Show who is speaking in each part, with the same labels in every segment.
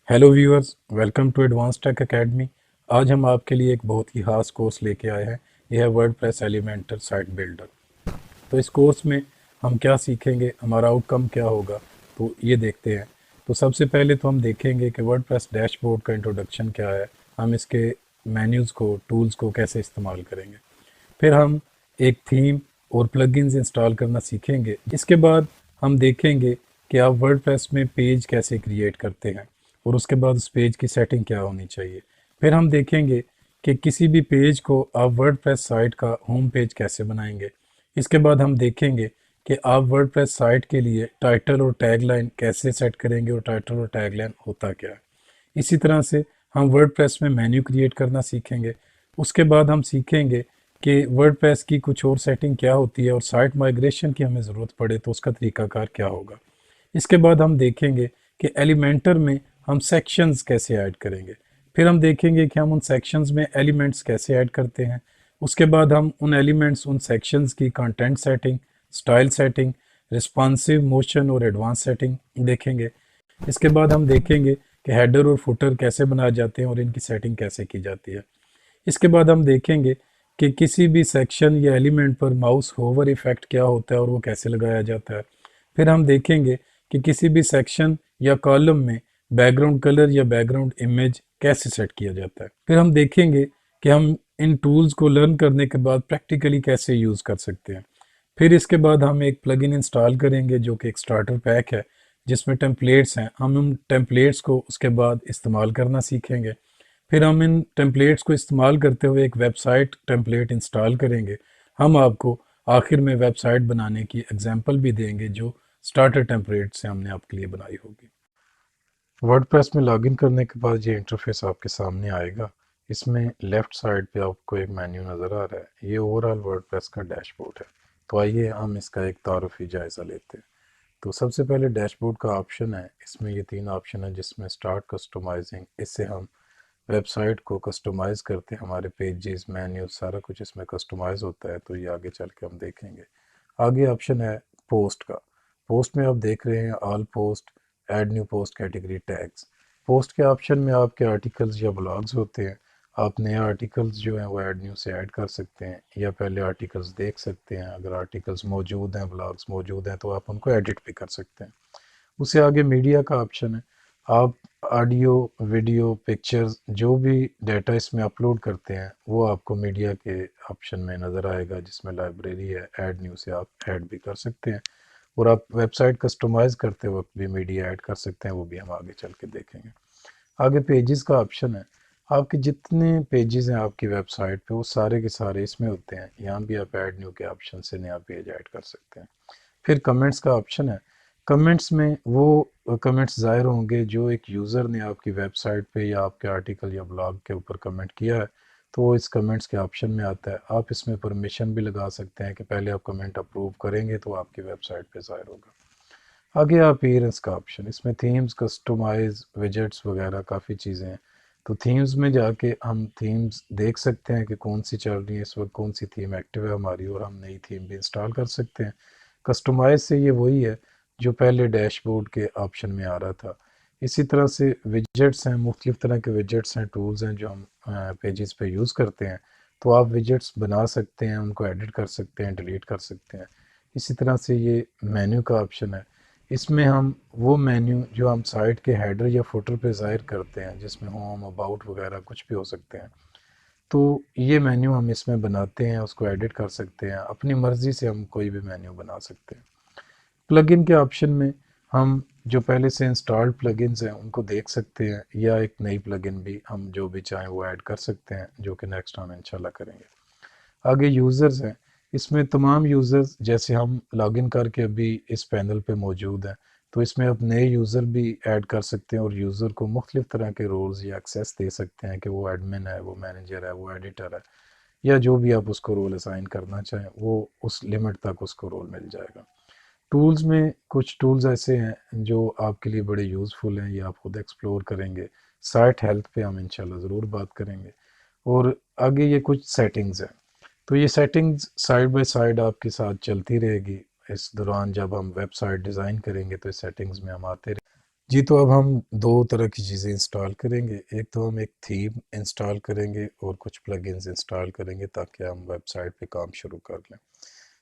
Speaker 1: Hello viewers, welcome to advance tech academy. आज हम आपके लिए एक बहुत ही खास कोर्स लेके आए हैं। यह है वर्डप्रेस एलिमेंटर साइट बिल्डर। तो इस कोर्स में हम क्या सीखेंगे, हमारा आउटकम क्या होगा, तो ये देखते हैं। तो सबसे पहले तो हम देखेंगे कि वर्डप्रेस डैशबोर्ड का इंट्रोडक्शन क्या है, हम इसके मेन्यूज़ को, टूल्स को कैसे इस्तेमाल करेंगे। फिर हम एक थीम और प्लगइन्स इंस्टॉल करना सीखेंगे। इसके बाद हम देखेंगे कि आप वर्डप्रेस में पेज कैसे क्रिएट करते हैं और उसके बाद उस पेज की सेटिंग क्या होनी चाहिए। फिर हम देखेंगे कि किसी भी पेज को आप वर्डप्रेस साइट का होम पेज कैसे बनाएंगे। इसके बाद हम देखेंगे कि आप वर्डप्रेस साइट के लिए टाइटल और टैगलाइन कैसे सेट करेंगे और टाइटल और टैगलाइन होता क्या है। इसी तरह से हम वर्डप्रेस में मेन्यू क्रिएट करना सीखेंगे। उसके बाद हम सीखेंगे कि वर्डप्रेस की कुछ और सेटिंग क्या होती है और साइट माइग्रेशन की हमें ज़रूरत पड़े तो उसका तरीकाकार क्या होगा। इसके बाद हम देखेंगे कि एलिमेंटर में हम सेक्शंस कैसे ऐड करेंगे। फिर हम देखेंगे कि हम उन सेक्शंस में एलिमेंट्स कैसे ऐड करते हैं। उसके बाद हम उन एलिमेंट्स, उन सेक्शंस की content setting, style setting, responsive motion और एडवांस सेटिंग देखेंगे। इसके बाद हम देखेंगे कि हेडर और फुटर कैसे बनाए जाते हैं और इनकी सेटिंग कैसे की जाती है। इसके बाद हम देखेंगे कि किसी भी सेक्शन या एलिमेंट पर माउस होवर इफेक्ट क्या होता है और वो कैसे लगाया जाता है। फिर हम देखेंगे कि किसी भी सेक्शन या कॉलम में बैकग्राउंड कलर या बैकग्राउंड इमेज कैसे सेट किया जाता है। फिर हम देखेंगे कि हम इन टूल्स को लर्न करने के बाद प्रैक्टिकली कैसे यूज़ कर सकते हैं। फिर इसके बाद हम एक प्लगइन इंस्टॉल करेंगे जो कि एक स्टार्टर पैक है जिसमें टेम्पलेट्स हैं। हम उन टेम्पलेट्स को उसके बाद इस्तेमाल करना सीखेंगे। फिर हम इन टेम्पलेट्स को इस्तेमाल करते हुए एक वेबसाइट टेम्पलेट इंस्टॉल करेंगे। हम आपको आखिर में वेबसाइट बनाने की एग्जांपल भी देंगे जो स्टार्टर टेम्पलेट से हमने आपके लिए बनाई होगी। वर्डप्रेस में लॉगिन करने के बाद ये इंटरफेस आपके सामने आएगा। इसमें लेफ़्ट साइड पे आपको एक मेन्यू नज़र आ रहा है। ये ओवरऑल वर्डप्रेस का डैशबोर्ड है। तो आइए हम इसका एक तारुफी जायज़ा लेते हैं। तो सबसे पहले डैशबोर्ड का ऑप्शन है। इसमें ये तीन ऑप्शन है जिसमें स्टार्ट कस्टमाइजिंग, इससे हम वेबसाइट को कस्टमाइज़ करते हैं। हमारे पेजेस, मेन्यू, सारा कुछ इसमें कस्टमाइज़ होता है। तो ये आगे चल के हम देखेंगे। आगे ऑप्शन है पोस्ट का। पोस्ट में आप देख रहे हैं all post, add new post, category, tags. Post के ऑप्शन में आपके आर्टिकल्स या ब्लॉग्स होते हैं। आप नए आर्टिकल्स जो हैं वो ऐड न्यू से ऐड कर सकते हैं या पहले आर्टिकल्स देख सकते हैं। अगर आर्टिकल्स मौजूद हैं, ब्लॉग्स मौजूद हैं तो आप उनको एडिट भी कर सकते हैं। उससे आगे मीडिया का ऑप्शन है। आप ऑडियो, वीडियो, पिक्चर्स, जो भी डाटा इसमें अपलोड करते हैं वो आपको मीडिया के ऑप्शन में नज़र आएगा जिसमें लाइब्रेरी है। ऐड न्यू से आप ऐड भी कर सकते हैं और आप वेबसाइट कस्टमाइज़ करते वक्त भी मीडिया ऐड कर सकते हैं, वो भी हम आगे चल के देखेंगे। आगे पेजेस का ऑप्शन है। आपके जितने पेजेस हैं आपकी वेबसाइट पे वो सारे के सारे इसमें होते हैं। यहाँ भी आप ऐड न्यू के ऑप्शन से नया पेज ऐड कर सकते हैं। फिर कमेंट्स का ऑप्शन है। कमेंट्स में वो कमेंट्स ज़ाहिर होंगे जो एक यूज़र ने आपकी वेबसाइट पे या आपके आर्टिकल या ब्लॉग के ऊपर कमेंट किया है, तो वो इस कमेंट्स के ऑप्शन में आता है। आप इसमें परमिशन भी लगा सकते हैं कि पहले आप कमेंट अप्रूव करेंगे तो आपकी वेबसाइट पे ज़ाहिर होगा। आगे अपीयरेंस का ऑप्शन, इसमें थीम्स, कस्टमाइज, विजेट्स वगैरह काफ़ी चीज़ें हैं। तो थीम्स में जाके हम थीम्स देख सकते हैं कि कौन सी चल रही है इस वक्त, कौन सी थीम एक्टिव है हमारी, और हम नई थीम भी इंस्टॉल कर सकते हैं। कस्टमाइज से ये वही है जो पहले डैशबोर्ड के ऑप्शन में आ रहा था। इसी तरह से विजेट्स हैं, मुख्तलिफ़ तरह के विजेट्स हैं, टूल्स हैं जो हम पेजेस पे यूज़ करते हैं। तो आप विजेट्स बना सकते हैं, उनको एडिट कर सकते हैं, डिलीट कर सकते हैं। इसी तरह से ये मेन्यू का ऑप्शन है। इसमें हम वो मेन्यू जो हम साइट के हेडर या फुटर पे ज़ाहिर करते हैं जिसमें होम, अबाउट वगैरह कुछ भी हो सकते हैं, तो ये मेन्यू हम इसमें बनाते हैं, उसको एडिट कर सकते हैं। अपनी मर्ज़ी से हम कोई भी मेन्यू बना सकते हैं। प्लगइन के ऑप्शन में हम जो पहले से इंस्टॉल्ड प्लगइन्स हैं उनको देख सकते हैं या एक नई प्लगइन भी हम जो भी चाहें वो ऐड कर सकते हैं, जो कि नेक्स्ट हम इंशाल्लाह करेंगे। आगे यूज़र्स हैं। इसमें तमाम यूज़र्स जैसे हम लॉगिन करके अभी इस पैनल पे मौजूद हैं, तो इसमें आप नए यूज़र भी ऐड कर सकते हैं और यूज़र को मुख्तलिफ़ तरह के रोल्स या एक्सेस दे सकते हैं कि वो एडमिन है, वो मैनेजर है, वो एडिटर है, या जो भी आप उसको रोल असाइन करना चाहें वो उस लिमिट तक उसको रोल मिल जाएगा। टूल्स में कुछ टूल्स ऐसे हैं जो आपके लिए बड़े यूज़फुल हैं, ये आप खुद एक्सप्लोर करेंगे। साइट हेल्थ पे हम इंशाल्लाह ज़रूर बात करेंगे। और आगे ये कुछ सेटिंग्स हैं। तो ये सेटिंग्स साइड बाय साइड आपके साथ चलती रहेगी। इस दौरान जब हम वेबसाइट डिज़ाइन करेंगे तो इस सेटिंग्स में हम आते रहेंगे। जी, तो अब हम दो तरह की चीज़ें इंस्टॉल करेंगे। एक तो हम एक थीम इंस्टॉल करेंगे और कुछ प्लगइन्स इंस्टॉल करेंगे ताकि हम वेबसाइट पे काम शुरू कर लें।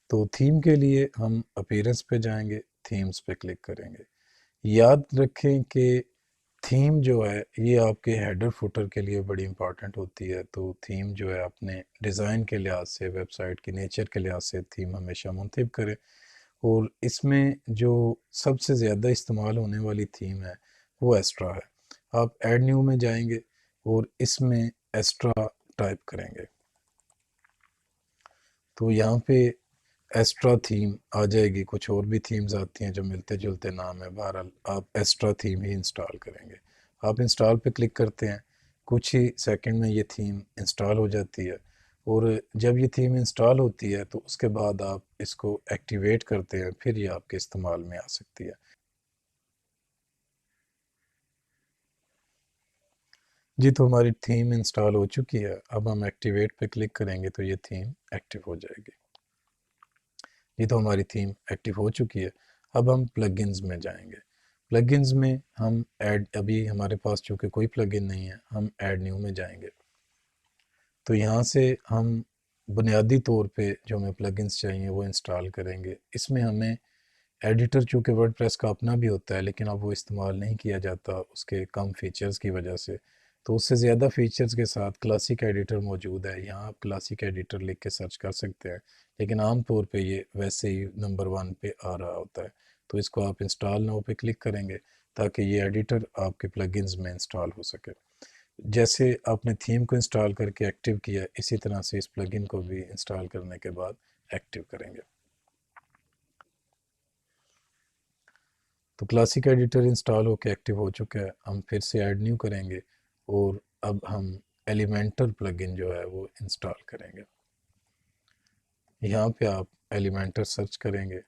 Speaker 1: तो थीम के लिए हम अपीयरेंस पे जाएंगे, थीम्स पे क्लिक करेंगे। याद रखें कि थीम जो है ये आपके हेडर फुटर के लिए बड़ी इंपॉर्टेंट होती है। तो थीम जो है अपने डिज़ाइन के लिहाज से, वेबसाइट की नेचर के लिहाज से थीम हमेशा मुंतखब करें। और इसमें जो सबसे ज़्यादा इस्तेमाल होने वाली थीम है वो एस्ट्रा है। आप ऐड न्यू में जाएंगे और इसमें एस्ट्रा टाइप करेंगे तो यहाँ पे एस्ट्रा थीम आ जाएगी। कुछ और भी थीम्स आती हैं जो मिलते जुलते नाम है, बहरहाल आप एस्ट्रा थीम ही इंस्टॉल करेंगे। आप इंस्टॉल पे क्लिक करते हैं, कुछ ही सेकंड में ये थीम इंस्टॉल हो जाती है। और जब ये थीम इंस्टॉल होती है तो उसके बाद आप इसको एक्टिवेट करते हैं, फिर ये आपके इस्तेमाल में आ सकती है। जी, तो हमारी थीम इंस्टॉल हो चुकी है। अब हम एक्टिवेट पे क्लिक करेंगे तो ये थीम एक्टिव हो जाएगी। ये तो हमारी थीम एक्टिव हो चुकी है। अब हम प्लगइन्स में जाएंगे। प्लगइन्स में हम ऐड, अभी हमारे पास चूँकि कोई प्लगइन नहीं है, हम ऐड न्यू में जाएंगे। तो यहाँ से हम बुनियादी तौर पे जो हमें प्लगइन्स चाहिए वो इंस्टॉल करेंगे। इसमें हमें एडिटर, चूँकि वर्डप्रेस का अपना भी होता है लेकिन अब वो इस्तेमाल नहीं किया जाता उसके कम फीचर्स की वजह से। तो उससे ज़्यादा फीचर्स के साथ क्लासिक एडिटर मौजूद है। यहाँ आप क्लासिक एडिटर लिख के सर्च कर सकते हैं, लेकिन आम तौर पे ये वैसे ही नंबर 1 पे आ रहा होता है। तो इसको आप इंस्टॉल नाउ पे क्लिक करेंगे ताकि ये एडिटर आपके प्लगइन्स में इंस्टॉल हो सके। जैसे आपने थीम को इंस्टॉल करके एक्टिव किया, इसी तरह से इस प्लगइन को भी इंस्टॉल करने के बाद एक्टिव करेंगे। तो क्लासिक एडिटर इंस्टॉल होकर एक्टिव हो चुका है। हम फिर से ऐड न्यू करेंगे और अब हम एलिमेंटर प्लगइन जो है वो इंस्टॉल करेंगे। यहाँ पे आप एलिमेंटर सर्च करेंगे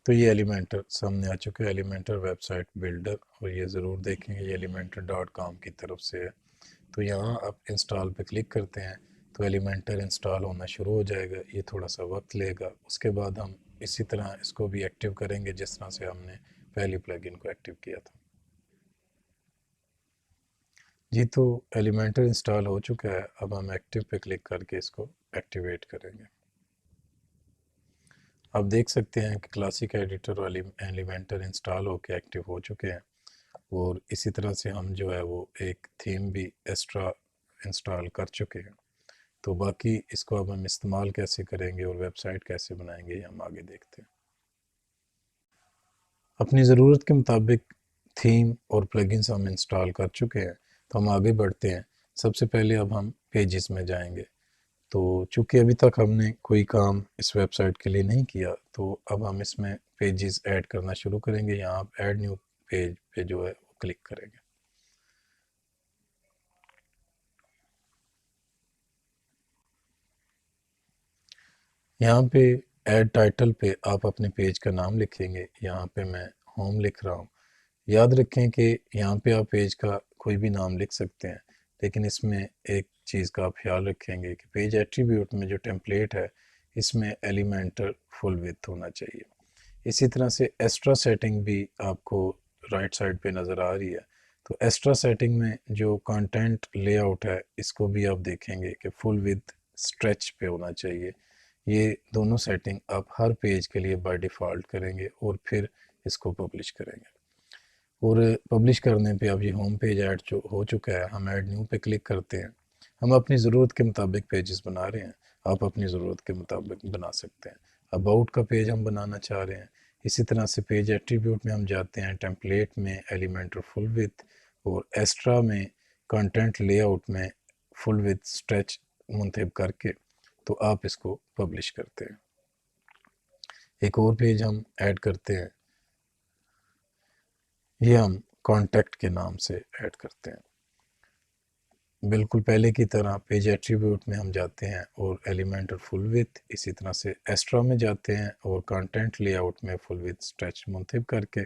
Speaker 1: तो ये एलिमेंटर सामने आ चुका है, एलिमेंटर वेबसाइट बिल्डर। और ये ज़रूर देखेंगे ये elementor.com की तरफ से है। तो यहाँ आप इंस्टॉल पे क्लिक करते हैं तो एलिमेंटर इंस्टॉल होना शुरू हो जाएगा। ये थोड़ा सा वक्त लेगा, उसके बाद हम इसी तरह इसको भी एक्टिव करेंगे जिस तरह से हमने पहली प्लगइन को एक्टिव किया था। जी, तो एलिमेंटर इंस्टॉल हो चुका है। अब हम एक्टिव पे क्लिक करके इसको एक्टिवेट करेंगे। आप देख सकते हैं कि क्लासिक एडिटर और एलिमेंटर इंस्टॉल होकर एक्टिव हो चुके हैं। और इसी तरह से हम जो है वो एक थीम भी एक्स्ट्रा इंस्टॉल कर चुके हैं। तो बाकी इसको अब हम इस्तेमाल कैसे करेंगे और वेबसाइट कैसे बनाएंगे ये हम आगे देखते हैं। अपनी ज़रूरत के मुताबिक थीम और प्लगइन्स हम इंस्टॉल कर चुके हैं। तो हम आगे बढ़ते हैं। सबसे पहले अब हम पेजेस में जाएंगे। तो चूँकि अभी तक हमने कोई काम इस वेबसाइट के लिए नहीं किया तो अब हम इसमें पेजेस ऐड करना शुरू करेंगे। यहाँ आप ऐड न्यू पेज पे जो है वो क्लिक करेंगे। यहाँ पे ऐड टाइटल पे आप अपने पेज का नाम लिखेंगे। यहाँ पे मैं होम लिख रहा हूँ। याद रखें कि यहाँ पे आप पेज का कोई भी नाम लिख सकते हैं, लेकिन इसमें एक चीज़ का आप ख्याल रखेंगे कि पेज एट्रीब्यूट में जो टेम्पलेट है इसमें एलिमेंटर फुल विड्थ होना चाहिए। इसी तरह से एक्स्ट्रा सेटिंग भी आपको राइट साइड पे नज़र आ रही है। तो एक्स्ट्रा सेटिंग में जो कंटेंट लेआउट है इसको भी आप देखेंगे कि फुल विड्थ स्ट्रेच पे होना चाहिए। ये दोनों सेटिंग आप हर पेज के लिए बाय डिफ़ॉल्ट करेंगे और फिर इसको पब्लिश करेंगे। और पब्लिश करने पे अब ये होम पेज ऐड जो हो चुका है, हम ऐड न्यू पे क्लिक करते हैं। हम अपनी ज़रूरत के मुताबिक पेजेस बना रहे हैं। आप अपनी ज़रूरत के मुताबिक बना सकते हैं। अबाउट का पेज हम बनाना चाह रहे हैं। इसी तरह से पेज एट्रीब्यूट में हम जाते हैं, टेम्पलेट में एलिमेंटर फुल विड्थ और एक्स्ट्रा में कंटेंट लेआउट में फुल विड्थ स्ट्रेच मुंतखब करके तो आप इसको पब्लिश करते हैं। एक और पेज हम ऐड करते हैं, ये हम कॉन्टैक्ट के नाम से ऐड करते हैं। बिल्कुल पहले की तरह पेज एट्रीब्यूट में हम जाते हैं और एलिमेंट और फुल विड्थ, इसी तरह से एक्स्ट्रा में जाते हैं और कंटेंट लेआउट में फुल विड्थ स्ट्रेच मुंतखब करके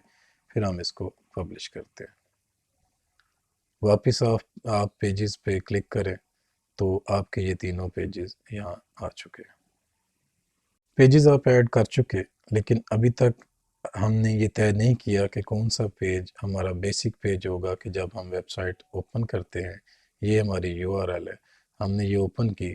Speaker 1: फिर हम इसको पब्लिश करते हैं। वापस आप पेजेस पे क्लिक करें तो आपके ये तीनों पेजेस यहाँ आ चुके हैं। पेजेस आप ऐड कर चुके, लेकिन अभी तक हमने ये तय नहीं किया कि कौन सा पेज हमारा बेसिक पेज होगा कि जब हम वेबसाइट ओपन करते हैं ये हमारी यूआरएल है, हमने ये ओपन की,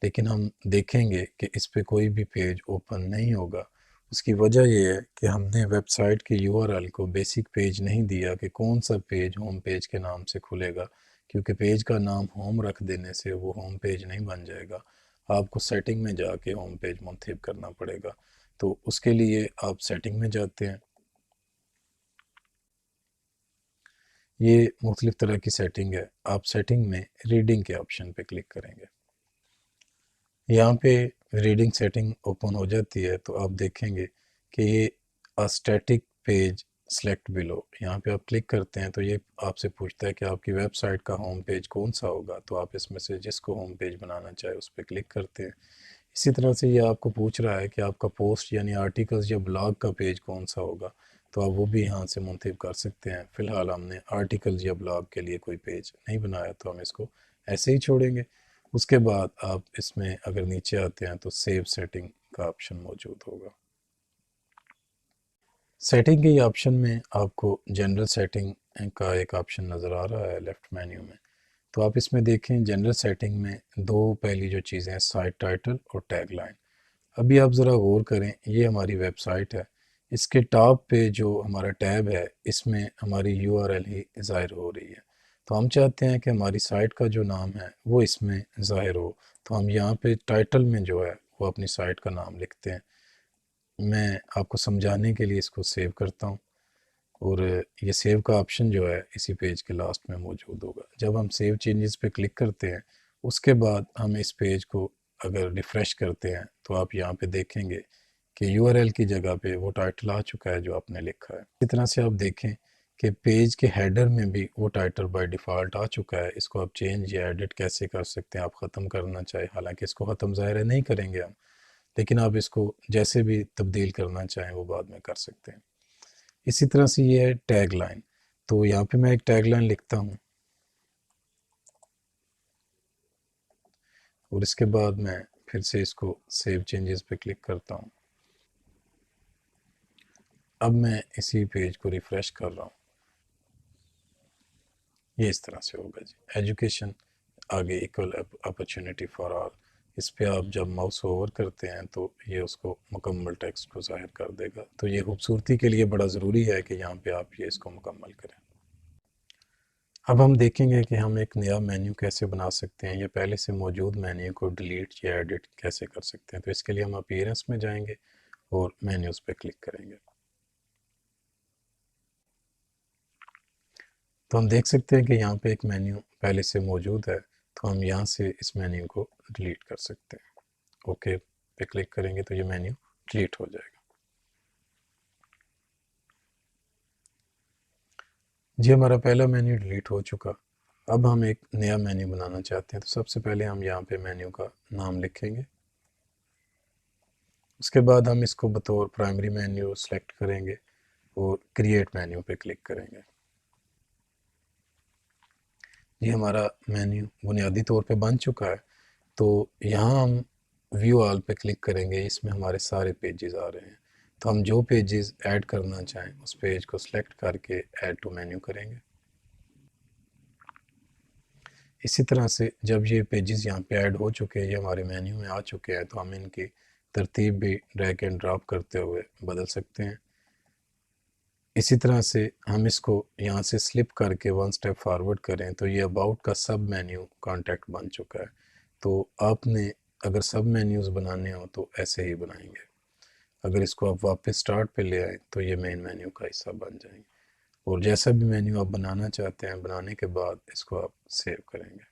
Speaker 1: लेकिन हम देखेंगे कि इस पे कोई भी पेज ओपन नहीं होगा। उसकी वजह ये है कि हमने वेबसाइट की यूआरएल को बेसिक पेज नहीं दिया कि कौन सा पेज होम पेज के नाम से खुलेगा, क्योंकि पेज का नाम होम रख देने से वो होम पेज नहीं बन जाएगा, आपको सेटिंग में जाके होम पेज मुंतखब करना पड़ेगा। तो उसके लिए आप सेटिंग में जाते हैं, ये मुख्तलिफ तरह की सेटिंग है, आप सेटिंग में रीडिंग के ऑप्शन पे क्लिक करेंगे। यहाँ पे रीडिंग सेटिंग ओपन हो जाती है तो आप देखेंगे कि ये स्टैटिक पेज सेलेक्ट बिलो, यहाँ पे आप क्लिक करते हैं तो ये आपसे पूछता है कि आपकी वेबसाइट का होम पेज कौन सा होगा, तो आप इसमें से जिसको होम पेज बनाना चाहे उस पर क्लिक करते हैं। इसी तरह से ये आपको पूछ रहा है कि आपका पोस्ट यानी आर्टिकल्स या ब्लॉग का पेज कौन सा होगा, तो आप वो भी यहाँ से मुंतखब कर सकते हैं। फ़िलहाल हमने आर्टिकल्स या ब्लॉग के लिए कोई पेज नहीं बनाया तो हम इसको ऐसे ही छोड़ेंगे। उसके बाद आप इसमें अगर नीचे आते हैं तो सेव सेटिंग का ऑप्शन मौजूद होगा। सेटिंग के ऑप्शन में आपको जनरल सेटिंग का एक ऑप्शन नज़र आ रहा है लेफ़्ट मेन्यू में, तो आप इसमें देखें जनरल सेटिंग में दो पहली जो चीज़ें हैं साइट टाइटल और टैग लाइन। अभी आप ज़रा गौर करें, ये हमारी वेबसाइट है, इसके टॉप पे जो हमारा टैब है इसमें हमारी यूआरएल ही ज़ाहिर हो रही है। तो हम चाहते हैं कि हमारी साइट का जो नाम है वो इसमें ज़ाहिर हो, तो हम यहाँ पे टाइटल में जो है वो अपनी साइट का नाम लिखते हैं। मैं आपको समझाने के लिए इसको सेव करता हूँ, और ये सेव का ऑप्शन जो है इसी पेज के लास्ट में मौजूद होगा। जब हम सेव चेंजेस पे क्लिक करते हैं उसके बाद हम इस पेज को अगर रिफ़्रेश करते हैं तो आप यहाँ पे देखेंगे कि यूआरएल की जगह पे वो टाइटल आ चुका है जो आपने लिखा है। इस तरह से आप देखें कि पेज के हेडर में भी वो टाइटल बाय डिफ़ॉल्ट आ चुका है। इसको आप चेंज या एडिट कैसे कर सकते हैं, आप ख़त्म करना चाहें, हालांकि इसको ख़त्म ज़ाहिर है नहीं करेंगे हम, लेकिन आप इसको जैसे भी तब्दील करना चाहें वो बाद में कर सकते हैं। इसी तरह से ये है टैग लाइन, तो यहाँ पे मैं एक टैग लाइन लिखता हूँ और इसके बाद मैं फिर से इसको सेव चेंजेस पे क्लिक करता हूँ। अब मैं इसी पेज को रिफ़्रेश कर रहा हूँ, ये इस तरह से होगा जी, एजुकेशन आगे इक्वल अपॉर्चुनिटी फॉर ऑल। इस पे आप जब माउस ओवर करते हैं तो ये उसको मुकम्मल टेक्स्ट को ज़ाहिर कर देगा। तो ये खूबसूरती के लिए बड़ा ज़रूरी है कि यहाँ पे आप ये इसको मुकम्मल करें। अब हम देखेंगे कि हम एक नया मेन्यू कैसे बना सकते हैं या पहले से मौजूद मेन्यू को डिलीट या एडिट कैसे कर सकते हैं। तो इसके लिए हम अपीयरेंस में जाएंगे और मेन्यूज़ पे क्लिक करेंगे। तो हम देख सकते हैं कि यहाँ पे एक मेन्यू पहले से मौजूद है, तो हम यहाँ से इस मेन्यू को डिलीट कर सकते हैं। ओके पे क्लिक करेंगे तो ये मेन्यू डिलीट हो जाएगा। जी, हमारा पहला मेन्यू डिलीट हो चुका। अब हम एक नया मेन्यू बनाना चाहते हैं, तो सबसे पहले हम यहाँ पे मेन्यू का नाम लिखेंगे। उसके बाद हम इसको बतौर प्राइमरी मेन्यू सेलेक्ट करेंगे और क्रिएट मेन्यू पे क्लिक करेंगे। ये हमारा मेन्यू बुनियादी तौर पे बन चुका है। तो यहाँ हम व्यू ऑल पे क्लिक करेंगे, इसमें हमारे सारे पेजेस आ रहे हैं। तो हम जो पेजेस ऐड करना चाहें उस पेज को सिलेक्ट करके ऐड टू मेन्यू करेंगे। इसी तरह से जब ये पेजेस यहाँ पे ऐड हो चुके हैं, ये हमारे मेन्यू में आ चुके हैं, तो हम इनकी तरतीब भी ड्रैग एंड ड्रॉप करते हुए बदल सकते हैं। इसी तरह से हम इसको यहाँ से स्लिप करके वन स्टेप फॉरवर्ड करें तो ये अबाउट का सब मेन्यू कॉन्टैक्ट बन चुका है। तो आपने अगर सब मेन्यूज़ बनाने हो तो ऐसे ही बनाएंगे। अगर इसको आप वापस स्टार्ट पे ले आए तो ये मेन मेन्यू का हिस्सा बन जाएंगे, और जैसा भी मेन्यू आप बनाना चाहते हैं बनाने के बाद इसको आप सेव करेंगे।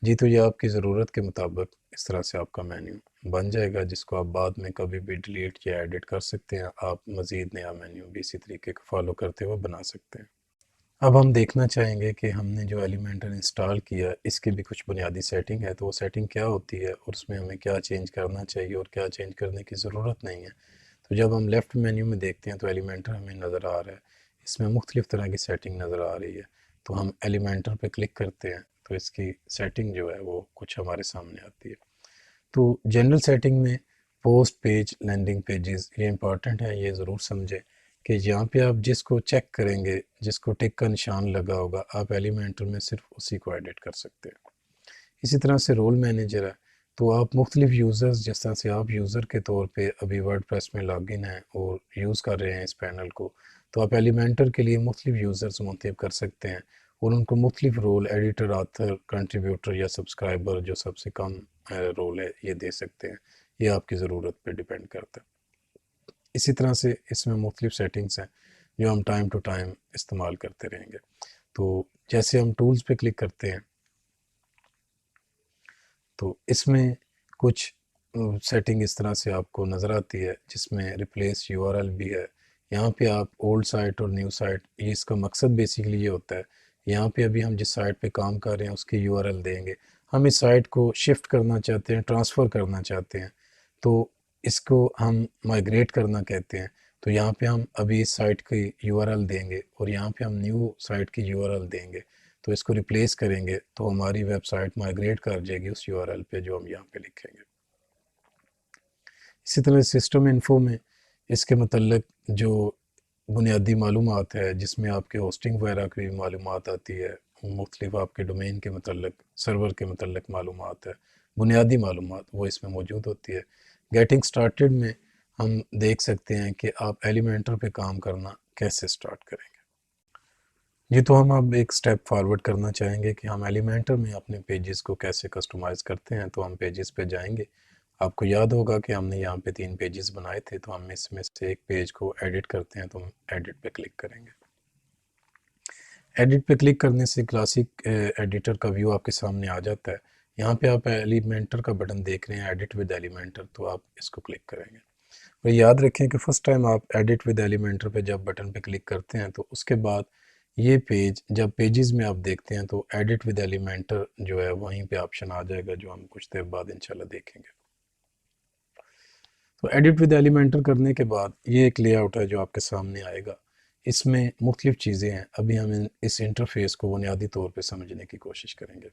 Speaker 1: जी, तो ये आपकी ज़रूरत के मुताबिक इस तरह से आपका मेन्यू बन जाएगा, जिसको आप बाद में कभी भी डिलीट या एडिट कर सकते हैं। आप मज़ीद नया मेन्यू भी इसी तरीके का फॉलो करते हुए बना सकते हैं। अब हम देखना चाहेंगे कि हमने जो एलिमेंटर इंस्टॉल किया इसकी भी कुछ बुनियादी सेटिंग है, तो वो सेटिंग क्या होती है और उसमें हमें क्या चेंज करना चाहिए और क्या चेंज करने की ज़रूरत नहीं है। तो जब हम लेफ़्ट मेन्यू में देखते हैं तो एलिमेंटर हमें नज़र आ रहा है, इसमें मुख्तलिफ़ तरह की सेटिंग नज़र आ रही है। तो हम एलिमेंटर पे क्लिक करते हैं तो इसकी सेटिंग जो है वो कुछ हमारे सामने आती है। तो जनरल सेटिंग में पोस्ट पेज लैंडिंग पेजेस, ये इंपॉर्टेंट है, ये ज़रूर समझें कि यहाँ पे आप जिसको चेक करेंगे, जिसको टिक का निशान लगा होगा, आप एलिमेंटर में सिर्फ उसी को एडिट कर सकते हैं। इसी तरह से रोल मैनेजर है, तो आप मुख्तलिफ यूज़र्स, जिस तरह से आप यूज़र के तौर पे अभी वर्डप्रेस में लॉगिन हैं और यूज़ कर रहे हैं इस पैनल को, तो आप एलिमेंटर के लिए मुख्तलिफ यूज़र्स मुंतखब कर सकते हैं और उनको मुख्तलिफ रोल, एडिटर, ऑथर, कंट्रीब्यूटर या सब्सक्राइबर, जो सबसे कम रोल है, ये दे सकते हैं। ये आपकी ज़रूरत पे डिपेंड करता है। इसी तरह से इसमें मुख्तलिफ सेटिंग्स हैं जो हम टाइम टू टाइम इस्तेमाल करते रहेंगे। तो जैसे हम टूल्स पे क्लिक करते हैं तो इसमें कुछ सेटिंग इस तरह से आपको नज़र आती है, जिसमें रिप्लेस यूआरएल भी है। यहाँ पे आप ओल्ड साइट और न्यू साइट, ये इसका मकसद बेसिकली ये होता है, यहाँ पे अभी हम जिस साइट पे काम कर रहे हैं उसकी यूआरएल देंगे, हम इस साइट को शिफ्ट करना चाहते हैं, ट्रांसफ़र करना चाहते हैं, तो इसको हम माइग्रेट करना कहते हैं। तो यहाँ पे हम अभी इस साइट की यूआरएल देंगे और यहाँ पे हम न्यू साइट की यूआरएल देंगे, तो इसको रिप्लेस करेंगे तो हमारी वेबसाइट माइग्रेट कर जाएगी उस यूआरएल पे जो हम यहाँ पे लिखेंगे। इसी तरह सिस्टम इन्फो में इसके मतलब जो बुनियादी मालूमात है, जिसमें आपके होस्टिंग वगैरह की मालूमात आती है, मुख्तलिफ आपके डोमेन के मतलब, सर्वर के मतलब मालूमात है, बुनियादी मालूमात, वो इसमें मौजूद होती है। गेटिंग स्टार्टेड में हम देख सकते हैं कि आप एलिमेंटर पे काम करना कैसे स्टार्ट करेंगे। जी, तो हम अब एक स्टेप फॉरवर्ड करना चाहेंगे कि हम एलिमेंटर में अपने पेजेस को कैसे कस्टमाइज़ करते हैं। तो हम पेजेस पे जाएंगे। आपको याद होगा कि हमने यहाँ पे 3 पेजेस बनाए थे, तो हम इसमें से एक पेज को एडिट करते हैं, तो हम एडिट पे क्लिक करेंगे। एडिट पे क्लिक करने से क्लासिक एडिटर का व्यू आपके सामने आ जाता है। यहाँ पे आप एलिमेंटर का बटन देख रहे हैं, एडिट विद एलिमेंटर, तो आप इसको क्लिक करेंगे। और याद रखें कि फ़र्स्ट टाइम आप एडिट विद एलिमेंटर पे जब बटन पे क्लिक करते हैं, तो उसके बाद ये पेज, जब पेजेस में आप देखते हैं तो एडिट विद एलिमेंटर जो है वहीं पे ऑप्शन आ जाएगा, जो हम कुछ देर बाद इंशाल्लाह देखेंगे। तो एडिट विद एलिमेंटर करने के बाद ये एक लेआउट है जो आपके सामने आएगा। इसमें मुख्तलिफ चीज़ें हैं। अभी हम इस इंटरफेस को बुनियादी तौर पे समझने की कोशिश करेंगे।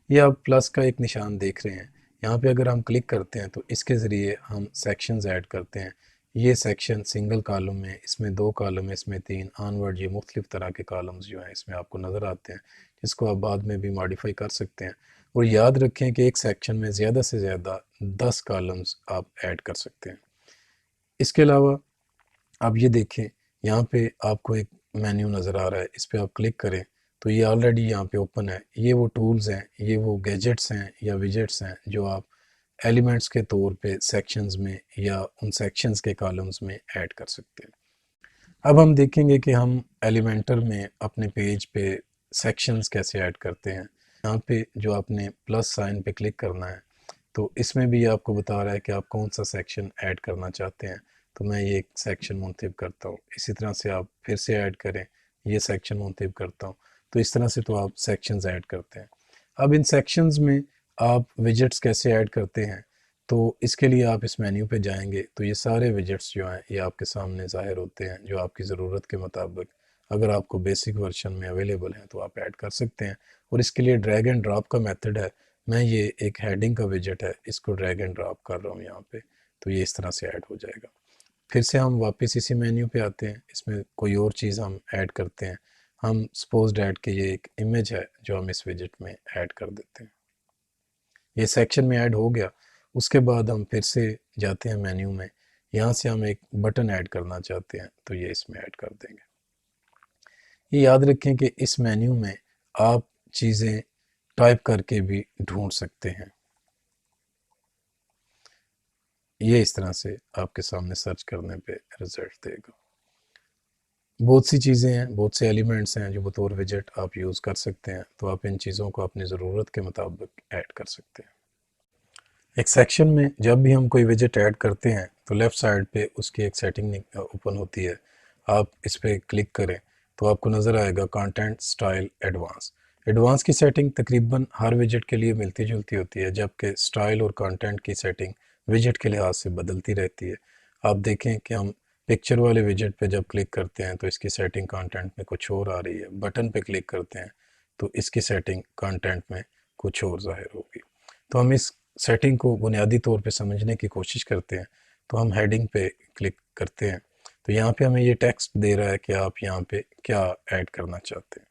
Speaker 1: ये आप प्लस का एक निशान देख रहे हैं, यहाँ पे अगर हम क्लिक करते हैं तो इसके ज़रिए हम सेक्शंस ऐड करते हैं। ये सेक्शन सिंगल कॉलम में, इसमें 2 कॉलम है, इसमें 3 ऑनवर्ड, ये मुख्तलिफ तरह के कॉलम्स जो हैं इसमें आपको नज़र आते हैं, जिसको आप बाद में भी मॉडिफाई कर सकते हैं। और याद रखें कि एक सेक्शन में ज़्यादा से ज़्यादा 10 कॉलम्स आप ऐड कर सकते हैं। इसके अलावा आप ये देखें, यहाँ पे आपको एक मेन्यू नज़र आ रहा है, इस पर आप क्लिक करें तो ये ऑलरेडी यहाँ पे ओपन है। ये वो टूल्स हैं, ये वो गैजेट्स हैं या विजेट्स हैं जो आप एलिमेंट्स के तौर पे सेक्शंस में या उन सेक्शंस के कॉलम्स में ऐड कर सकते हैं। अब हम देखेंगे कि हम एलिमेंटर में अपने पेज पे सेक्शंस कैसे ऐड करते हैं। यहाँ पे जो आपने प्लस साइन पे क्लिक करना है, तो इसमें भी आपको बता रहा है कि आप कौन सा सेक्शन ऐड करना चाहते हैं। तो मैं ये एक सेक्शन मुंतखब करता हूँ। इसी तरह से आप फिर से ऐड करें, ये सेक्शन मुंतखब करता हूँ। तो इस तरह से तो आप सेक्शंस ऐड करते हैं। अब इन सेक्शंस में आप विजेट्स कैसे ऐड करते हैं, तो इसके लिए आप इस मेन्यू पे जाएंगे तो ये सारे विजेट्स जो हैं ये आपके सामने ज़ाहिर होते हैं, जो आपकी ज़रूरत के मुताबिक, अगर आपको बेसिक वर्जन में अवेलेबल हैं तो आप ऐड कर सकते हैं। और इसके लिए ड्रैग एंड ड्रॉप का मेथड है। मैं ये एक हेडिंग का विजेट है, इसको ड्रैग एंड ड्रॉप कर रहा हूँ यहाँ पे, तो ये इस तरह से ऐड हो जाएगा। फिर से हम वापस इसी मेन्यू पे आते हैं, इसमें कोई और चीज़ हम ऐड करते हैं। हम सपोज ऐड के ये एक इमेज है जो हम इस विजेट में ऐड कर देते हैं। ये सेक्शन में ऐड हो गया। उसके बाद हम फिर से जाते हैं मेन्यू में, यहाँ से हम एक बटन ऐड करना चाहते हैं, तो ये इसमें ऐड कर देंगे। ये याद रखें कि इस मेन्यू में आप चीज़ें टाइप करके भी ढूंढ सकते हैं। ये इस तरह से आपके सामने सर्च करने पे रिजल्ट देगा। बहुत सी चीज़ें हैं, बहुत से एलिमेंट्स हैं जो बतौर विजेट आप यूज़ कर सकते हैं, तो आप इन चीज़ों को अपनी ज़रूरत के मुताबिक ऐड कर सकते हैं। एक सेक्शन में जब भी हम कोई विजेट ऐड करते हैं तो लेफ़्ट साइड पे उसकी एक सेटिंग ओपन होती है। आप इस पर क्लिक करें तो आपको नज़र आएगा कंटेंट स्टाइल एडवांस। एडवांस की सेटिंग तकरीबन हर विजेट के लिए मिलती जुलती होती है, जबकि स्टाइल और कंटेंट की सेटिंग विजेट के लिहाज से बदलती रहती है। आप देखें कि हम पिक्चर वाले विजेट पे जब क्लिक करते हैं तो इसकी सेटिंग कंटेंट में कुछ और आ रही है। बटन पे क्लिक करते हैं तो इसकी सेटिंग कंटेंट में कुछ और ज़ाहिर होगी। तो हम इस सेटिंग को बुनियादी तौर पे समझने की कोशिश करते हैं तो हम हेडिंग पे क्लिक करते हैं। तो यहाँ पे हमें ये टेक्स्ट दे रहा है कि आप यहाँ पे क्या ऐड करना चाहते हैं।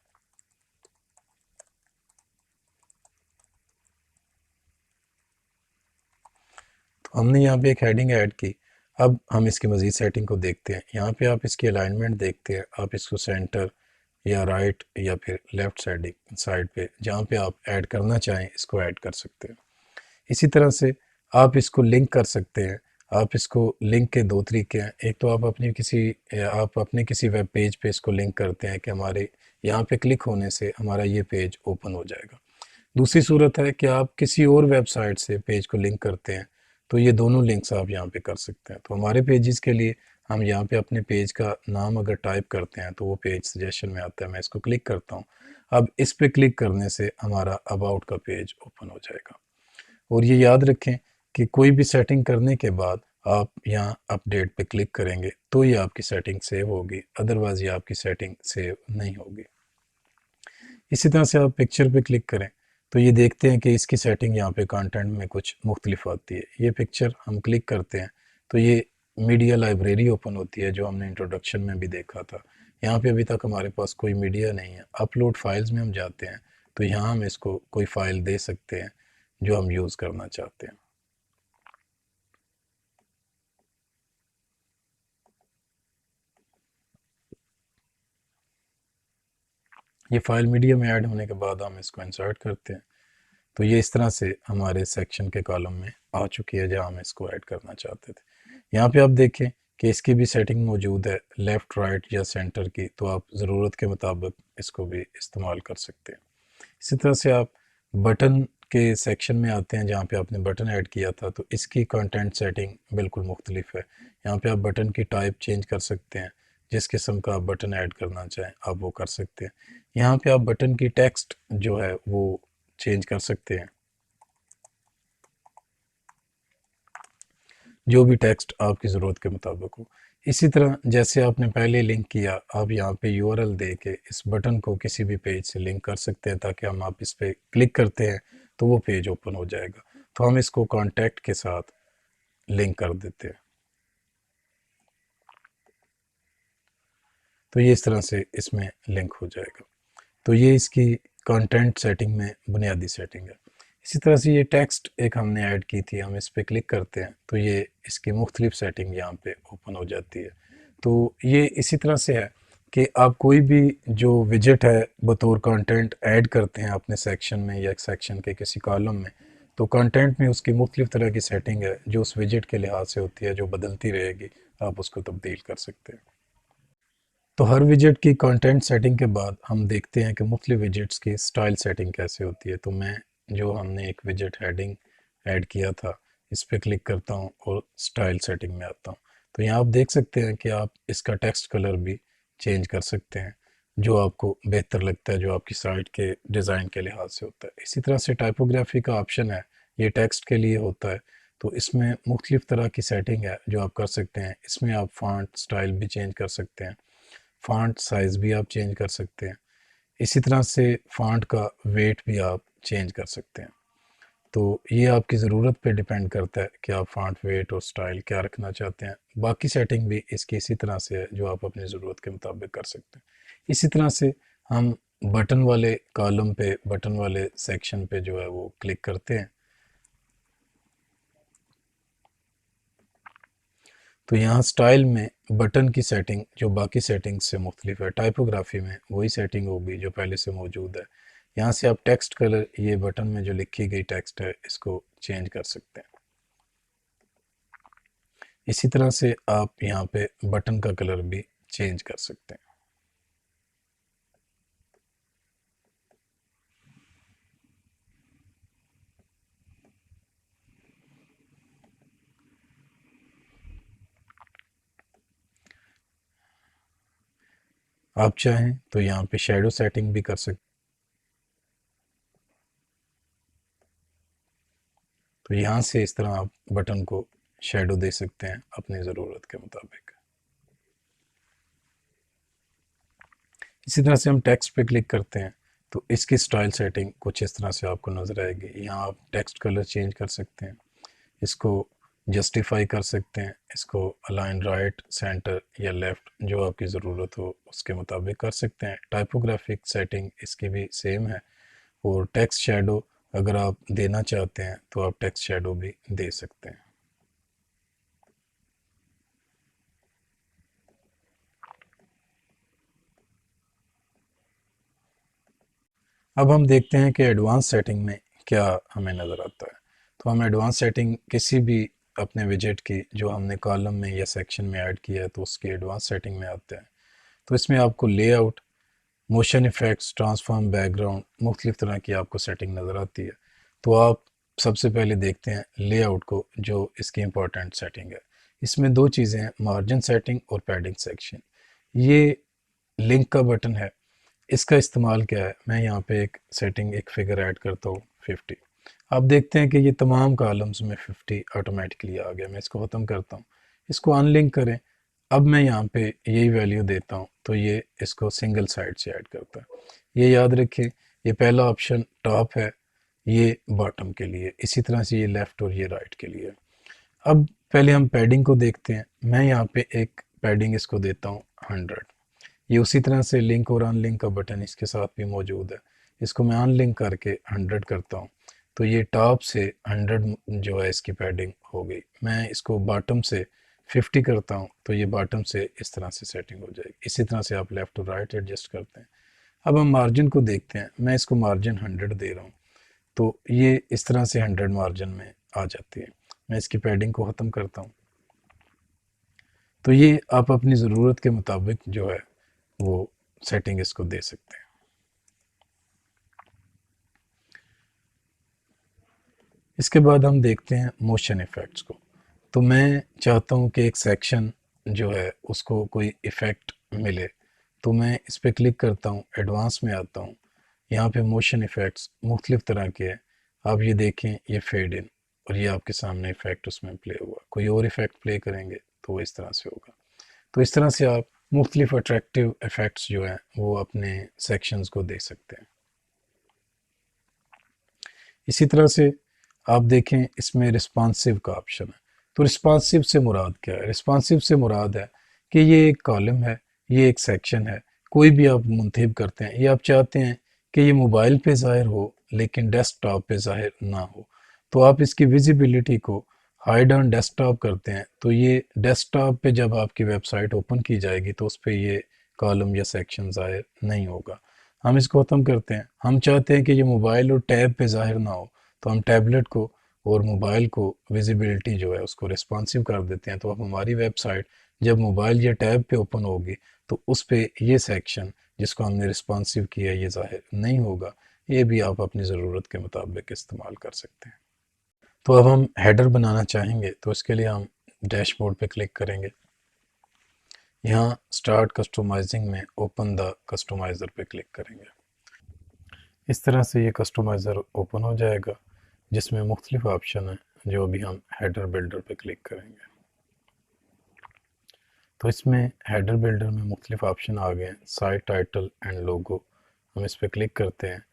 Speaker 1: तो हमने यहाँ पे एक हेडिंग ऐड की। अब हम इसकी मज़ीद सेटिंग को देखते हैं। यहाँ पे आप इसकी अलाइनमेंट देखते हैं, आप इसको सेंटर या राइट या फिर लेफ़्ट साइड पे जहाँ पे आप ऐड करना चाहें इसको ऐड कर सकते हैं। इसी तरह से आप इसको लिंक कर सकते हैं। आप इसको लिंक के दो तरीके हैं। एक तो आप अपने किसी वेब पेज पे इसको लिंक करते हैं कि हमारे यहाँ पे क्लिक होने से हमारा ये पेज ओपन हो जाएगा। दूसरी सूरत है कि आप किसी और वेबसाइट से पेज को लिंक करते हैं, तो ये दोनों लिंक्स आप यहाँ पे कर सकते हैं। तो हमारे पेजेस के लिए हम यहाँ पे अपने पेज का नाम अगर टाइप करते हैं तो वो पेज सजेशन में आता है। मैं इसको क्लिक करता हूँ। अब इस पे क्लिक करने से हमारा अबाउट का पेज ओपन हो जाएगा। और ये याद रखें कि कोई भी सेटिंग करने के बाद आप यहाँ अपडेट पे क्लिक करेंगे तो ये आपकी सेटिंग सेव होगी, अदरवाइज़ ये आपकी सेटिंग सेव नहीं होगी। इसी तरह से आप पिक्चर पे क्लिक करें तो ये देखते हैं कि इसकी सेटिंग यहाँ पे कंटेंट में कुछ मुख्तलिफ आती है। ये पिक्चर हम क्लिक करते हैं तो ये मीडिया लाइब्रेरी ओपन होती है जो हमने इंट्रोडक्शन में भी देखा था। यहाँ पे अभी तक हमारे पास कोई मीडिया नहीं है। अपलोड फाइल्स में हम जाते हैं तो यहाँ हम इसको कोई फ़ाइल दे सकते हैं जो हम यूज़ करना चाहते हैं। ये फाइल मीडिया में ऐड होने के बाद हम इसको इंसर्ट करते हैं तो ये इस तरह से हमारे सेक्शन के कॉलम में आ चुकी है जहाँ हम इसको ऐड करना चाहते थे। यहाँ पे आप देखें कि इसकी भी सेटिंग मौजूद है, लेफ़्ट राइट या सेंटर की, तो आप ज़रूरत के मुताबिक इसको भी इस्तेमाल कर सकते हैं। इसी तरह से आप बटन के सेक्शन में आते हैं जहाँ पे आपने बटन ऐड किया था, तो इसकी कंटेंट सेटिंग बिल्कुल मुख्तलिफ है। यहाँ पे आप बटन की टाइप चेंज कर सकते हैं, जिस किस्म का आप बटन ऐड करना चाहें आप वो कर सकते हैं। यहाँ पे आप बटन की टेक्स्ट जो है वो चेंज कर सकते हैं, जो भी टेक्स्ट आपकी ज़रूरत के मुताबिक हो। इसी तरह जैसे आपने पहले लिंक किया, आप यहाँ पे यूआरएल दे के इस बटन को किसी भी पेज से लिंक कर सकते हैं ताकि हम आप इस पर क्लिक करते हैं तो वो पेज ओपन हो जाएगा। तो हम इसको कॉन्टैक्ट के साथ लिंक कर देते हैं। तो ये इस तरह से इसमें लिंक हो जाएगा। तो ये इसकी कंटेंट सेटिंग में बुनियादी सेटिंग है। इसी तरह से ये टेक्स्ट एक हमने ऐड की थी, हम इस पर क्लिक करते हैं तो ये इसकी मुख्तलिफ सेटिंग यहाँ पे ओपन हो जाती है। तो ये इसी तरह से है कि आप कोई भी जो विजेट है बतौर कंटेंट ऐड करते हैं अपने सेक्शन में या एक सेक्शन के किसी कॉलम में, तो कंटेंट में उसकी मुख्तलिफ तरह की सेटिंग है जो उस विजेट के लिहाज से होती है, जो बदलती रहेगी, आप उसको तब्दील कर सकते हैं। तो हर विजेट की कंटेंट सेटिंग के बाद हम देखते हैं कि मुख्तलिफ विजेट्स की स्टाइल सेटिंग कैसे होती है। तो मैं जो हमने एक विजेट हेडिंग ऐड किया था इस पर क्लिक करता हूँ और स्टाइल सेटिंग में आता हूँ। तो यहाँ आप देख सकते हैं कि आप इसका टेक्स्ट कलर भी चेंज कर सकते हैं जो आपको बेहतर लगता है, जो आपकी साइट के डिज़ाइन के लिहाज से होता है। इसी तरह से टाइपोग्राफी का ऑप्शन है, ये टेक्स्ट के लिए होता है। तो इसमें मुख्तलिफ तरह की सेटिंग है जो आप कर सकते हैं। इसमें आप फॉन्ट स्टाइल भी चेंज कर सकते हैं, फ़ॉन्ट साइज़ भी आप चेंज कर सकते हैं। इसी तरह से फ़ॉन्ट का वेट भी आप चेंज कर सकते हैं। तो ये आपकी ज़रूरत पे डिपेंड करता है कि आप फ़ॉन्ट वेट और स्टाइल क्या रखना चाहते हैं। बाकी सेटिंग भी इसकी इसी तरह से है जो आप अपनी ज़रूरत के मुताबिक कर सकते हैं। इसी तरह से हम बटन वाले कॉलम पे, बटन वाले सेक्शन पे जो है वो क्लिक करते हैं तो यहाँ स्टाइल में बटन की सेटिंग जो बाकी सेटिंग्स से मुख्तलिफ है, टाइपोग्राफी में वही सेटिंग होगी जो पहले से मौजूद है। यहाँ से आप टेक्स्ट कलर, ये बटन में जो लिखी गई टेक्स्ट है इसको चेंज कर सकते हैं। इसी तरह से आप यहाँ पे बटन का कलर भी चेंज कर सकते हैं। आप चाहें तो यहाँ पे शेडो सेटिंग भी कर सकते। तो यहाँ से इस तरह आप बटन को शेडो दे सकते हैं अपनी ज़रूरत के मुताबिक। इसी तरह से हम टेक्स्ट पे क्लिक करते हैं तो इसकी स्टाइल सेटिंग कुछ इस तरह से आपको नज़र आएगी। यहाँ आप टेक्स्ट कलर चेंज कर सकते हैं, इसको जस्टिफाई कर सकते हैं, इसको अलाइन राइट, सेंटर या लेफ़्ट जो आपकी ज़रूरत हो उसके मुताबिक कर सकते हैं। टाइपोग्राफिक सेटिंग इसकी भी सेम है। और टेक्स्ट शेडो अगर आप देना चाहते हैं तो आप टेक्स्ट शेडो भी दे सकते हैं। अब हम देखते हैं कि एडवांस सेटिंग में क्या हमें नज़र आता है। तो हम एडवांस सेटिंग किसी भी अपने विजेट की जो हमने कॉलम में या सेक्शन में ऐड किया है तो उसकी एडवांस सेटिंग में आते हैं। तो इसमें आपको layout, motion effects, transform background, मुख्तलिफ तरह की आपको सेटिंग नज़र आती है। तो आप सबसे पहले देखते हैं लेआउट को, जो इसकी इम्पोर्टेंट सेटिंग है। इसमें दो चीज़ें हैं, मार्जिन सेटिंग और पैडिंग सेक्शन। ये लिंक का बटन है, इसका इस्तेमाल क्या है, मैं यहाँ पे एक सेटिंग, एक फिगर ऐड करता हूँ 50। आप देखते हैं कि ये तमाम कॉलम्स में 50 ऑटोमेटिकली आ गया। मैं इसको ख़त्म करता हूँ, इसको अनलिंक करें। अब मैं यहाँ पे यही वैल्यू देता हूँ तो ये इसको सिंगल साइड से ऐड करता है। ये याद रखें, ये पहला ऑप्शन टॉप है, ये बॉटम के लिए, इसी तरह से ये लेफ़्ट और ये राइट के लिए। अब पहले हम पैडिंग को देखते हैं। मैं यहाँ पे एक पैडिंग इसको देता हूँ 100। ये उसी तरह से लिंक और अनलिंक का बटन इसके साथ भी मौजूद है। इसको मैं अनलिंक करके 100 करता हूँ तो ये टॉप से 100 जो है इसकी पैडिंग हो गई। मैं इसको बॉटम से 50 करता हूँ तो ये बॉटम से इस तरह से सेटिंग हो जाएगी। इसी तरह से आप लेफ़्ट और राइट एडजस्ट करते हैं। अब हम मार्जिन को देखते हैं। मैं इसको मार्जिन 100 दे रहा हूँ तो ये इस तरह से 100 मार्जिन में आ जाती है। मैं इसकी पैडिंग को ख़त्म करता हूँ तो ये आप अपनी ज़रूरत के मुताबिक जो है वो सेटिंग इसको दे सकते हैं। इसके बाद हम देखते हैं मोशन इफ़ेक्ट्स को। तो मैं चाहता हूँ कि एक सेक्शन जो है उसको कोई इफ़ेक्ट मिले, तो मैं इस पर क्लिक करता हूँ, एडवांस में आता हूँ। यहाँ पे मोशन इफ़ेक्ट्स मुख्तलिफ तरह के हैं। आप ये देखें, ये फेड इन, और ये आपके सामने इफ़ेक्ट उसमें प्ले हुआ। कोई और इफ़ेक्ट प्ले करेंगे तो वो इस तरह से होगा। तो इस तरह से आप मुख्तलिफ अट्रैक्टिव इफ़ेक्ट्स जो हैं वो अपने सेक्शंस को दे सकते हैं। इसी तरह से आप देखें, इसमें रिस्पॉन्सिव का ऑप्शन है। तो रिस्पॉन्सिव से मुराद क्या है? रिस्पॉन्सिव से मुराद है कि ये एक कॉलम है, ये एक सेक्शन है, कोई भी आप मुंतखब करते हैं, ये आप चाहते हैं कि ये मोबाइल पे ज़ाहिर हो लेकिन डेस्कटॉप पे ज़ाहिर ना हो, तो आप इसकी विजिबिलिटी को हाइड ऑन डेस्कटॉप करते हैं। तो ये डेस्कटॉप पे जब आपकी वेबसाइट ओपन की जाएगी तो उस पर ये कॉलम या सेक्शन ज़ाहिर नहीं होगा। हम इसको ख़त्म करते हैं। हम चाहते हैं कि ये मोबाइल और टैब पे ज़ाहिर ना हो, तो हम टैबलेट को और मोबाइल को विजिबिलिटी जो है उसको रिस्पॉन्सिव कर देते हैं। तो अब हमारी वेबसाइट जब मोबाइल या टैब पे ओपन होगी तो उस पे ये सेक्शन जिसको हमने रिस्पॉन्सिव किया है ये ज़ाहिर नहीं होगा। ये भी आप अपनी ज़रूरत के मुताबिक इस्तेमाल कर सकते हैं। तो अब हम हेडर बनाना चाहेंगे तो इसके लिए हम डैशबोर्ड पे क्लिक करेंगे। यहाँ स्टार्ट कस्टमाइजिंग में ओपन द कस्टमाइज़र पे क्लिक करेंगे। इस तरह से ये कस्टमाइज़र ओपन हो जाएगा जिसमें मुख्तलिफ ऑप्शन है जो अभी हम हेडर बिल्डर पे क्लिक करेंगे। तो इसमें हेडर बिल्डर में मुख्तलिफ ऑप्शन आ गए हैं, साइट टाइटल एंड लोगो। हम इस पर क्लिक करते हैं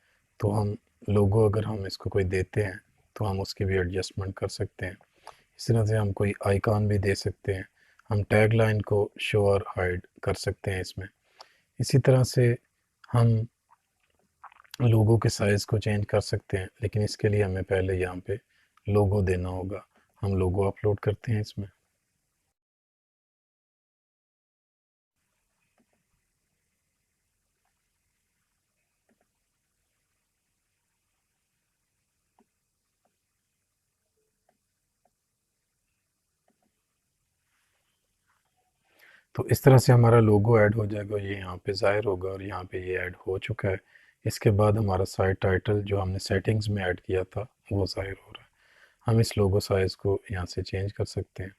Speaker 1: तो हम लोगो अगर हम इसको कोई देते हैं तो हम उसकी भी एडजस्टमेंट कर सकते हैं। इस तरह से हम कोई आइकॉन भी दे सकते हैं। हम टैग लाइन को शो और हाइड कर सकते हैं इसमें। इसी तरह से हम लोगों के साइज़ को चेंज कर सकते हैं, लेकिन इसके लिए हमें पहले यहाँ पे लोगो देना होगा। हम लोगो अपलोड करते हैं इसमें। तो इस तरह से हमारा लोगो ऐड हो जाएगा, ये यहाँ पे ज़ाहिर होगा और यहाँ पे ये ऐड हो चुका है। इसके बाद हमारा साइट टाइटल जो हमने सेटिंग्स में ऐड किया था वो ज़ाहिर हो रहा है। हम इस लोगो साइज़ को यहाँ से चेंज कर सकते हैं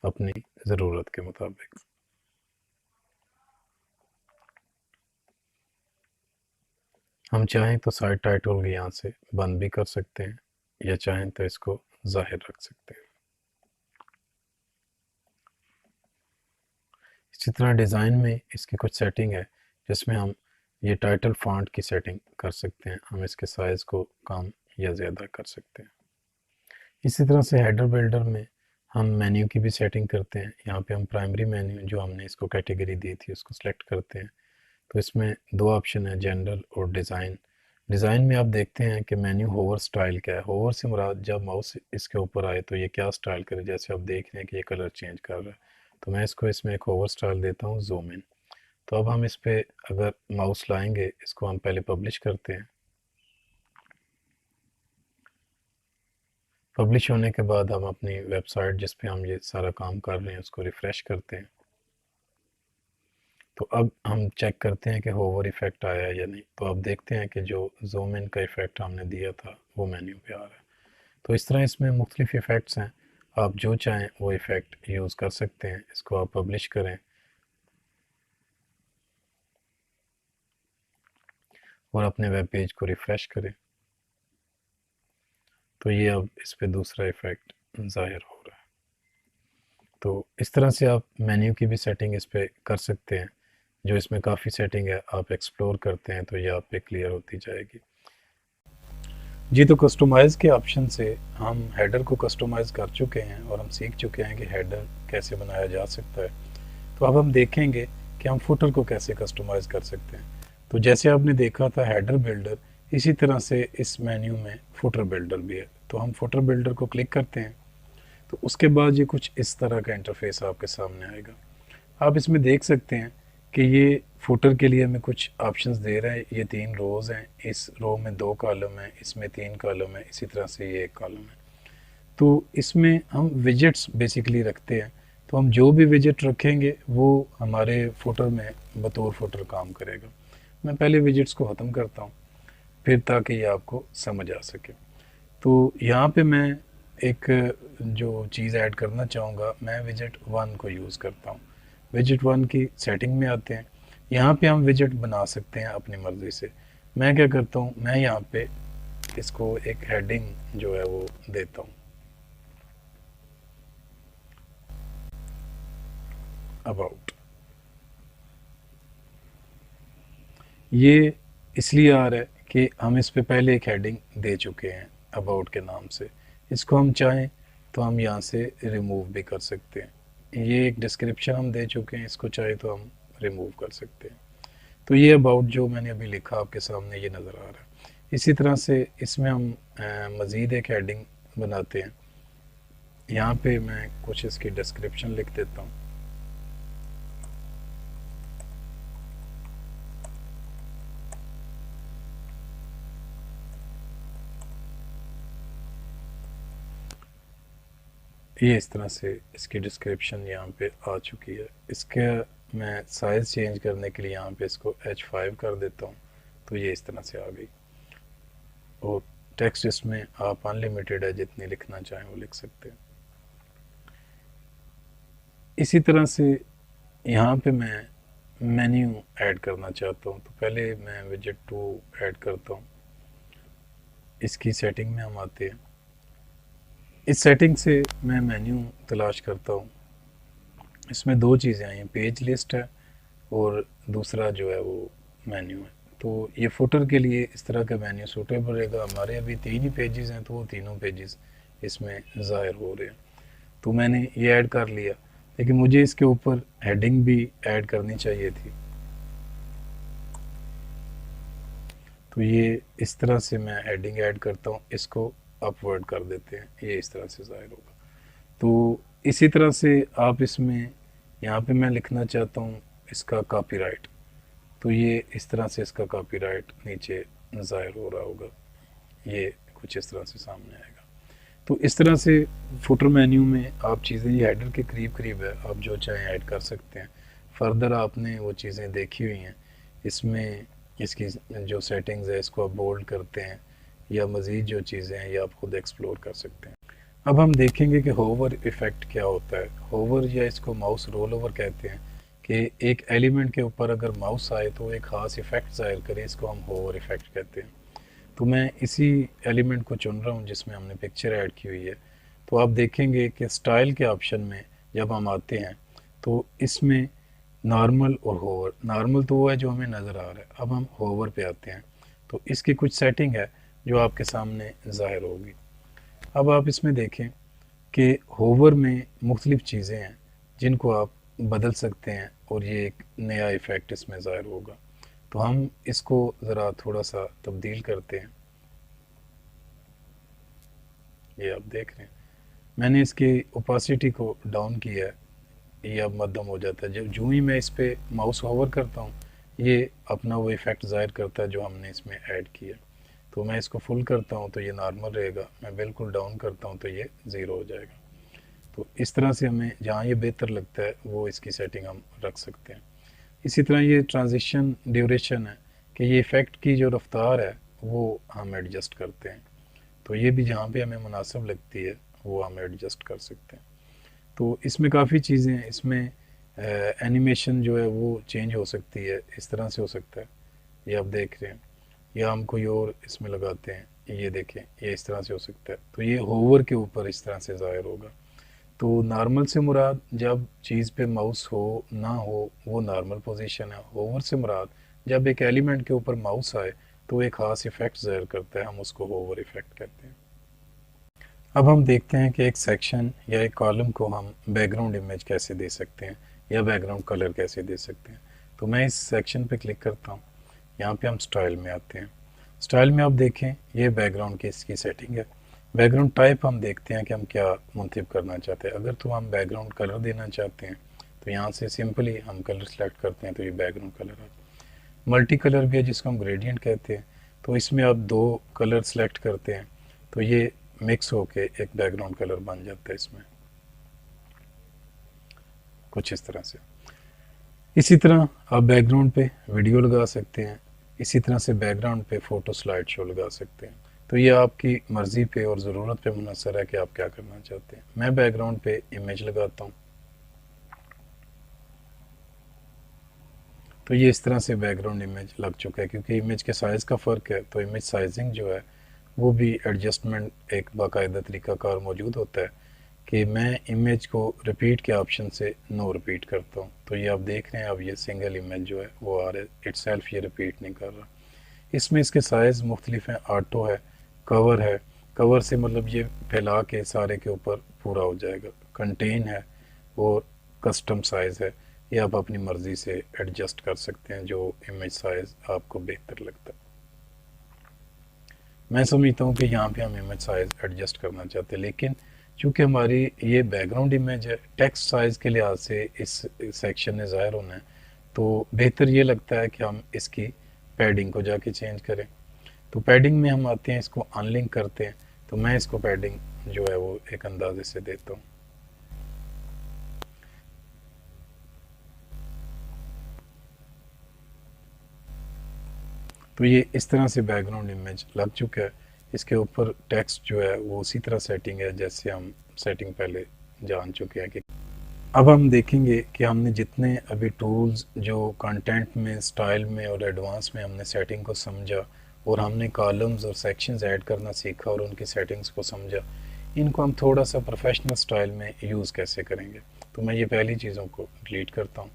Speaker 1: अपनी ज़रूरत के मुताबिक। हम चाहें तो साइट टाइटल भी यहाँ से बंद भी कर सकते हैं या चाहें तो इसको ज़ाहिर रख सकते हैं। इसी तरह डिज़ाइन में इसकी कुछ सेटिंग है जिसमें हम ये टाइटल फॉन्ट की सेटिंग कर सकते हैं, हम इसके साइज़ को कम या ज़्यादा कर सकते हैं। इसी तरह से हेडर बिल्डर में हम मेन्यू की भी सेटिंग करते हैं। यहाँ पे हम प्राइमरी मेन्यू जो हमने इसको कैटेगरी दी थी उसको सिलेक्ट करते हैं। तो इसमें दो ऑप्शन है, जनरल और डिज़ाइन। डिज़ाइन में आप देखते हैं कि मेन्यू होवर स्टाइल क्या है। होवर से मुराद जब माउस इसके ऊपर आए तो ये क्या स्टाइल करे, जैसे आप देख रहे हैं कि ये कलर चेंज कर रहा है। तो मैं इसको इसमें एक होवर स्टाइल देता हूँ, जूम इन। तो अब हम इस पर अगर माउस लाएंगे, इसको हम पहले पब्लिश करते हैं। पब्लिश होने के बाद हम अपनी वेबसाइट जिस पे हम ये सारा काम कर रहे हैं उसको रिफ़्रेश करते हैं। तो अब हम चेक करते हैं कि होवर इफ़ेक्ट आया है या नहीं। तो आप देखते हैं कि जो जूम इन का इफ़ेक्ट हमने दिया था वो मेन्यू पे आ रहा है। तो इस तरह इसमें मुख्तलिफ इफ़ेक्ट्स हैं, आप जो चाहें वो इफ़ेक्ट यूज़ कर सकते हैं। इसको आप पब्लिश करें और अपने वेब पेज को रिफ़्रेश करें, तो ये अब इस पर दूसरा इफ़ेक्ट ज़ाहिर हो रहा है। तो इस तरह से आप मेन्यू की भी सेटिंग इस पर कर सकते हैं। जो इसमें काफ़ी सेटिंग है, आप एक्सप्लोर करते हैं तो ये आप पे क्लियर होती जाएगी। जी, तो कस्टमाइज़ के ऑप्शन से हम हेडर को कस्टमाइज़ कर चुके हैं और हम सीख चुके हैं कि हेडर कैसे बनाया जा सकता है। तो अब हम देखेंगे कि हम फुटर को कैसे कस्टमाइज़ कर सकते हैं। तो जैसे आपने देखा था हेडर बिल्डर, इसी तरह से इस मेन्यू में फुटर बिल्डर भी है। तो हम फुटर बिल्डर को क्लिक करते हैं, तो उसके बाद ये कुछ इस तरह का इंटरफेस आपके सामने आएगा। आप इसमें देख सकते हैं कि ये फुटर के लिए हमें कुछ ऑप्शंस दे रहा है। ये 3 रोज़ हैं, इस रो में 2 कॉलम हैं, इसमें 3 कॉलम है, इसी तरह से ये 1 कॉलम है। तो इसमें हम विजेट्स बेसिकली रखते हैं। तो हम जो भी विजेट रखेंगे वो हमारे फुटर में बतौर फुटर काम करेगा। मैं पहले विजेट्स को ख़त्म करता हूँ, फिर ताकि ये आपको समझ आ सके। तो यहाँ पे मैं एक जो चीज़ ऐड करना चाहूँगा, मैं विजेट 1 को यूज़ करता हूँ। विजेट 1 की सेटिंग में आते हैं। यहाँ पे हम विजेट बना सकते हैं अपनी मर्ज़ी से। मैं क्या करता हूँ, मैं यहाँ पे इसको एक हेडिंग जो है वो देता हूँ, अबाउट। ये इसलिए आ रहा है कि हम इस पे पहले एक हेडिंग दे चुके हैं अबाउट के नाम से। इसको हम चाहें तो हम यहाँ से रिमूव भी कर सकते हैं। ये एक डिस्क्रिप्शन हम दे चुके हैं, इसको चाहे तो हम रिमूव कर सकते हैं। तो ये अबाउट जो मैंने अभी लिखा आपके सामने ये नज़र आ रहा है। इसी तरह से इसमें हम मज़ीद एक हेडिंग बनाते हैं। यहाँ पे मैं कुछ इसकी डिस्क्रिप्शन लिख देता हूँ। ये इस तरह से इसकी डिस्क्रिप्शन यहाँ पे आ चुकी है। इसके मैं साइज़ चेंज करने के लिए यहाँ पे इसको H5 कर देता हूँ, तो ये इस तरह से आ गई। और टेक्स्ट इसमें आप अनलिमिटेड है, जितनी लिखना चाहें वो लिख सकते हैं। इसी तरह से यहाँ पे मैं मेन्यू ऐड करना चाहता हूँ, तो पहले मैं विजेट 2 ऐड करता हूँ। इसकी सेटिंग में हम आते हैं। इस सेटिंग से मैं मेन्यू तलाश करता हूँ। इसमें 2 चीज़ें आई हैं, पेज लिस्ट है और दूसरा जो है वो मेन्यू है। तो ये फुटर के लिए इस तरह का मेन्यू सूटेबल रहेगा। हमारे अभी 3 ही पेजेस हैं, तो वो तीनों पेजेस इसमें ज़ाहिर हो रहे हैं। तो मैंने ये ऐड कर लिया, लेकिन मुझे इसके ऊपर हेडिंग भी ऐड करनी चाहिए थी। तो ये इस तरह से मैं हेडिंग ऐड करता हूँ, इसको अपवर्ड कर देते हैं, ये इस तरह से ज़ाहिर होगा। तो इसी तरह से आप इसमें यहाँ पे मैं लिखना चाहता हूँ इसका कॉपीराइट, तो ये इस तरह से इसका कॉपीराइट नीचे ज़ाहिर हो रहा होगा। ये कुछ इस तरह से सामने आएगा। तो इस तरह से फुटर मेन्यू में आप चीज़ें, ये हेडर के करीब करीब है, आप जो चाहें ऐड कर सकते हैं। फर्दर आपने वो चीज़ें देखी हुई हैं। इसमें इसकी जो सेटिंग्स है इसको आप बोल्ड करते हैं या मज़ीद जो चीज़ें हैं ये आप खुद एक्सप्लोर कर सकते हैं। अब हम देखेंगे कि होवर इफ़ेक्ट क्या होता है। होवर या इसको माउस रोल ओवर कहते हैं, कि एक एलिमेंट के ऊपर अगर माउस आए तो एक ख़ास इफ़ेक्ट ज़ाहिर करे, इसको हम होवर इफ़ेक्ट कहते हैं। तो मैं इसी एलिमेंट को चुन रहा हूँ जिसमें हमने पिक्चर ऐड की हुई है। तो आप देखेंगे कि स्टाइल के ऑप्शन में जब हम आते हैं तो इसमें नॉर्मल और होवर। नॉर्मल तो वो है जो हमें नज़र आ रहा है, अब हम होवर पे आते हैं। तो इसकी कुछ सेटिंग है जो आपके सामने ज़ाहिर होगी। अब आप इसमें देखें कि होवर में मुख्तलिफ़ चीज़ें हैं जिनको आप बदल सकते हैं और ये एक नया इफ़ेक्ट इसमें ज़ाहिर होगा। तो हम इसको ज़रा थोड़ा सा तब्दील करते हैं। ये आप देख रहे हैं मैंने इसकी ओपासिटी को डाउन किया है, ये अब मध्यम हो जाता है। जब जूँ ही मैं इस पर माउस होवर करता हूँ, ये अपना वो इफ़ेक्ट ज़ाहिर करता है जो हमने इसमें ऐड किया। तो मैं इसको फुल करता हूँ तो ये नॉर्मल रहेगा, मैं बिल्कुल डाउन करता हूँ तो ये ज़ीरो हो जाएगा। तो इस तरह से हमें जहाँ ये बेहतर लगता है वो इसकी सेटिंग हम रख सकते हैं। इसी तरह ये ट्रांजिशन ड्यूरेशन है कि ये इफ़ेक्ट की जो रफ्तार है वो हम एडजस्ट करते हैं। तो ये भी जहाँ पे हमें मुनासिब लगती है वो हम एडजस्ट कर सकते हैं। तो इसमें काफ़ी चीज़ें हैं। इसमें एनिमेशन जो है वो चेंज हो सकती है, इस तरह से हो सकता है, ये आप देख रहे हैं। या हम कोई और इसमें लगाते हैं, ये देखें, ये इस तरह से हो सकता है। तो ये होवर के ऊपर इस तरह से ज़ाहिर होगा। तो नॉर्मल से मुराद जब चीज़ पे माउस हो ना हो वो नॉर्मल पोजीशन है। होवर से मुराद जब एक एलिमेंट के ऊपर माउस आए तो एक ख़ास इफ़ेक्ट ज़ाहिर करता है, हम उसको होवर इफ़ेक्ट कहते हैं। अब हम देखते हैं कि एक सेक्शन या एक कॉलम को हम बैकग्राउंड इमेज कैसे दे सकते हैं या बैकग्राउंड कलर कैसे दे सकते हैं। तो मैं इस सेक्शन पे क्लिक करता हूँ, यहाँ पे हम स्टाइल में आते हैं। स्टाइल में आप देखें ये बैकग्राउंड की इसकी सेटिंग है। बैकग्राउंड टाइप हम देखते हैं कि हम क्या मुंतब करना चाहते हैं। अगर तो हम बैकग्राउंड कलर देना चाहते हैं तो यहाँ से सिंपली हम कलर सेलेक्ट करते हैं तो ये बैकग्राउंड कलर है। मल्टी कलर भी है जिसको हम ग्रेडियंट कहते हैं। तो इसमें आप दो कलर सेलेक्ट करते हैं तो ये मिक्स होके एक बैकग्राउंड कलर बन जाता है इसमें, कुछ इस तरह से। इसी तरह आप बैकग्राउंड पे वीडियो लगा सकते हैं, इसी तरह से बैकग्राउंड पे फ़ोटो स्लाइड शो लगा सकते हैं। तो ये आपकी मर्ज़ी पे और ज़रूरत पे मुनहसर है कि आप क्या करना चाहते हैं। मैं बैकग्राउंड पे इमेज लगाता हूँ तो ये इस तरह से बैकग्राउंड इमेज लग चुका है। क्योंकि इमेज के साइज़ का फ़र्क है तो इमेज साइजिंग जो है वो भी एडजस्टमेंट एक बाकायदा तरीक़ाकार मौजूद होता है कि मैं इमेज को रिपीट के ऑप्शन से नो रिपीट करता हूँ। तो ये आप देख रहे हैं, अब ये सिंगल इमेज जो है वो आ रहा है, इटसेल्फ ये रिपीट नहीं कर रहा। इसमें इसके साइज़ मुख्तलिफ हैं, ऑटो है, कवर है। कवर से मतलब ये फैला के सारे के ऊपर पूरा हो जाएगा। कंटेन है और कस्टम साइज़ है, ये आप अपनी मर्ज़ी से एडजस्ट कर सकते हैं जो इमेज साइज़ आपको बेहतर लगता है। मैं समझता हूँ कि यहाँ पे हम इमेज साइज़ एडजस्ट करना चाहते हैं, लेकिन चूँकि हमारी ये बैकग्राउंड इमेज है, टेक्स्ट साइज़ के लिहाज से इस सेक्शन में ज़ाहिर होना है, तो बेहतर ये लगता है कि हम इसकी पैडिंग को जाके चेंज करें। तो पैडिंग में हम आते हैं, इसको अनलिंक करते हैं। तो मैं इसको पैडिंग जो है वो एक अंदाजे से देता हूँ। तो ये इस तरह से बैकग्राउंड इमेज लग चुका है। इसके ऊपर टेक्स्ट जो है वो उसी तरह सेटिंग है जैसे हम सेटिंग पहले जान चुके हैं। कि अब हम देखेंगे कि हमने जितने अभी टूल्स जो कंटेंट में, स्टाइल में और एडवांस में हमने सेटिंग को समझा और हमने कॉलम्स और सेक्शंस ऐड करना सीखा और उनकी सेटिंग्स को समझा, इनको हम थोड़ा सा प्रोफेशनल स्टाइल में यूज़ कैसे करेंगे। तो मैं ये पहली चीज़ों को डिलीट करता हूँ।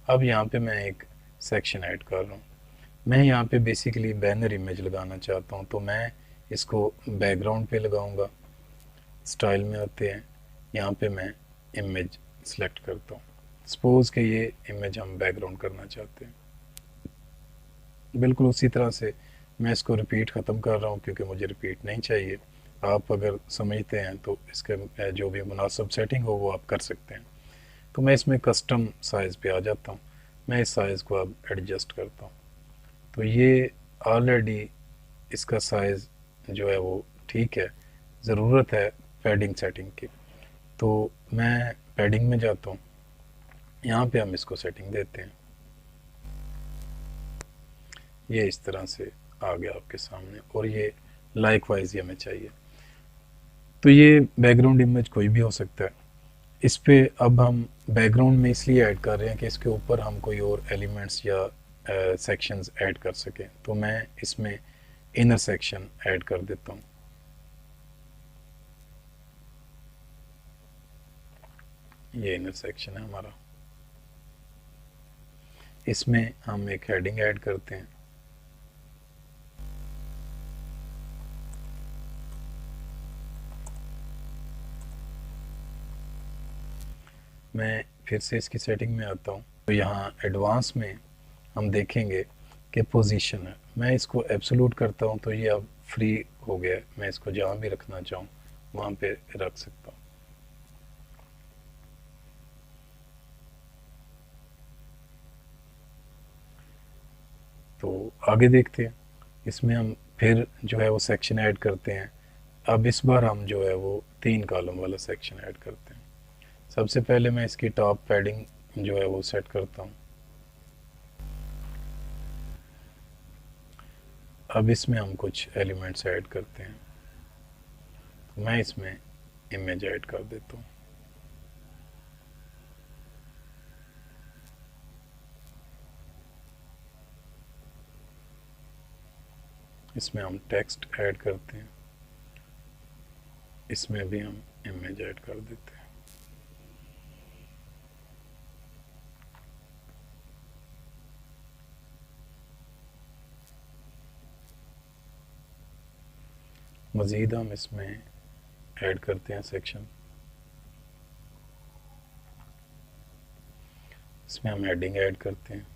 Speaker 1: अब यहाँ पे मैं एक सेक्शन ऐड कर रहा हूँ। मैं यहाँ पे बेसिकली बैनर इमेज लगाना चाहता हूँ तो मैं इसको बैकग्राउंड पे लगाऊंगा। स्टाइल में आते हैं, यहाँ पे मैं इमेज सेलेक्ट करता हूँ। सपोज़ कि ये इमेज हम बैकग्राउंड करना चाहते हैं। बिल्कुल उसी तरह से मैं इसको रिपीट ख़त्म कर रहा हूँ क्योंकि मुझे रिपीट नहीं चाहिए। आप अगर समझते हैं तो इसका जो भी मुनासिब सेटिंग हो वो आप कर सकते हैं। तो मैं इसमें कस्टम साइज़ पे आ जाता हूँ। मैं इस साइज़ को अब एडजस्ट करता हूँ। तो ये ऑलरेडी इसका साइज़ जो है वो ठीक है। ज़रूरत है पैडिंग सेटिंग की, तो मैं पैडिंग में जाता हूँ। यहाँ पे हम इसको सेटिंग देते हैं। ये इस तरह से आ गया आपके सामने और ये लाइक वाइज ही हमें चाहिए। तो ये बैकग्राउंड इमेज कोई भी हो सकता है। इस पे अब हम बैकग्राउंड में इसलिए ऐड कर रहे हैं कि इसके ऊपर हम कोई और एलिमेंट्स या सेक्शंस ऐड कर सकें। तो मैं इसमें इनर सेक्शन ऐड कर देता हूँ। ये इनर सेक्शन है हमारा। इसमें हम एक हेडिंग ऐड करते हैं। मैं फिर से इसकी सेटिंग में आता हूँ, तो यहाँ एडवांस में हम देखेंगे कि पोजीशन है, मैं इसको एब्सोल्यूट करता हूँ तो ये अब फ्री हो गया है, मैं इसको जहाँ भी रखना चाहूँ वहाँ पे रख सकता हूँ। तो आगे देखते हैं, इसमें हम फिर जो है वो सेक्शन ऐड करते हैं। अब इस बार हम जो है वो 3 कॉलम वाला सेक्शन ऐड करते हैं। सबसे पहले मैं इसकी टॉप पैडिंग जो है वो सेट करता हूँ। अब इसमें हम कुछ एलिमेंट्स ऐड करते हैं, तो मैं इसमें इमेज ऐड कर देता हूँ। इसमें हम टेक्स्ट ऐड करते हैं, इसमें भी हम इमेज ऐड कर देते हैं। मज़ीद हम इसमें ऐड करते हैं सेक्शन, इसमें हम हेडिंग ऐड करते हैं।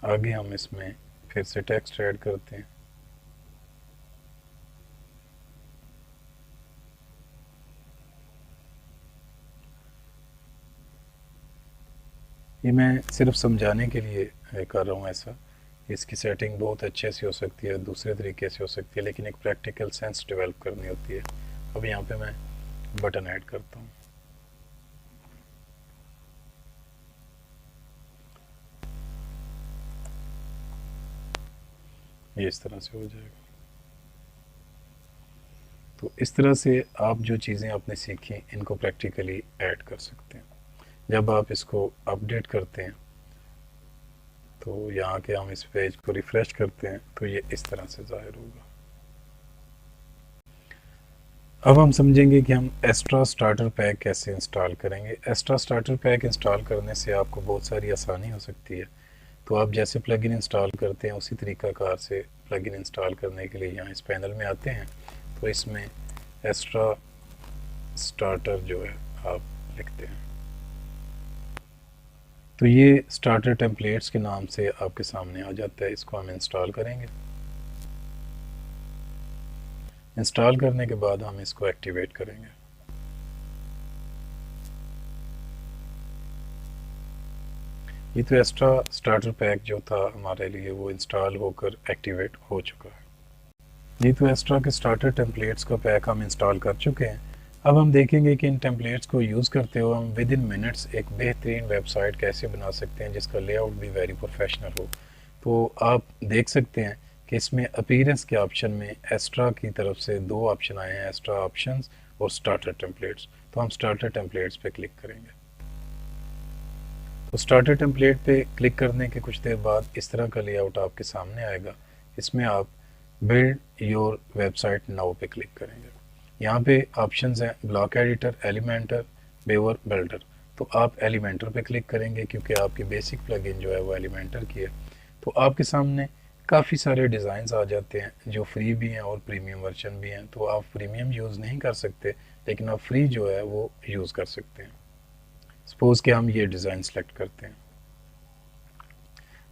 Speaker 1: आगे हम इसमें फिर से टेक्स्ट ऐड करते हैं। ये मैं सिर्फ समझाने के लिए कर रहा हूँ ऐसा। इसकी सेटिंग बहुत अच्छे से हो सकती है, दूसरे तरीके से हो सकती है, लेकिन एक प्रैक्टिकल सेंस डेवलप करनी होती है। अब यहाँ पे मैं बटन ऐड करता हूँ। ये इस तरह से हो जाएगा। तो इस तरह से आप जो चीज़ें आपने सीखी इनको प्रैक्टिकली ऐड कर सकते हैं। जब आप इसको अपडेट करते हैं तो यहाँ के हम इस पेज को रिफ़्रेश करते हैं तो ये इस तरह से ज़ाहिर होगा। अब हम समझेंगे कि हम एक्स्ट्रा स्टार्टर पैक कैसे इंस्टॉल करेंगे। एक्स्ट्रा स्टार्टर पैक इंस्टॉल करने से आपको बहुत सारी आसानी हो सकती है। तो आप जैसे प्लगइन इंस्टॉल करते हैं उसी तरीक़ाकार से प्लगइन इंस्टॉल करने के लिए यहाँ इस पैनल में आते हैं, तो इसमें एक्स्ट्रा स्टार्टर जो है आप लिखते हैं, तो ये स्टार्टर टेम्पलेट्स के नाम से आपके सामने आ जाता है। इसको हम इंस्टॉल करेंगे। इंस्टॉल करने के बाद हम इसको एक्टिवेट करेंगे। ये तो एक्स्ट्रा स्टार्टर पैक जो था हमारे लिए वो इंस्टॉल होकर एक्टिवेट हो चुका है। ये तो एक्स्ट्रा के स्टार्टर टेम्पलेट्स का पैक हम इंस्टॉल कर चुके हैं। अब हम देखेंगे कि इन टेम्पलेट्स को यूज़ करते हुए हम विद इन मिनट्स एक बेहतरीन वेबसाइट कैसे बना सकते हैं जिसका लेआउट भी वेरी प्रोफेशनल हो। तो आप देख सकते हैं कि इसमें अपीयरेंस के ऑप्शन में एक्स्ट्रा की तरफ से 2 ऑप्शन आए हैं, एक्स्ट्रा ऑप्शंस और स्टार्टर टेम्पलेट्स। तो हम स्टार्टर टेम्पलेट्स पे क्लिक करेंगे। तो स्टार्टर टेम्पलेट पे क्लिक करने के कुछ देर बाद इस तरह का लेआउट आपके सामने आएगा। इसमें आप बिल्ड योर वेबसाइट नाउ पे क्लिक करेंगे। यहाँ पे ऑप्शंस हैं block editor, Elementor, beaver, builder. तो आप एलिमेंटर पे क्लिक करेंगे क्योंकि आपकी बेसिक प्लगइन जो है वो एलिमेंटर की है। तो आपके सामने काफ़ी सारे डिज़ाइंस आ जाते हैं जो फ्री भी हैं और प्रीमियम वर्जन भी हैं। तो आप प्रीमियम यूज़ नहीं कर सकते, लेकिन आप फ्री जो है वो यूज़ कर सकते हैं। सपोज़ कि हम ये डिज़ाइन सेलेक्ट करते हैं,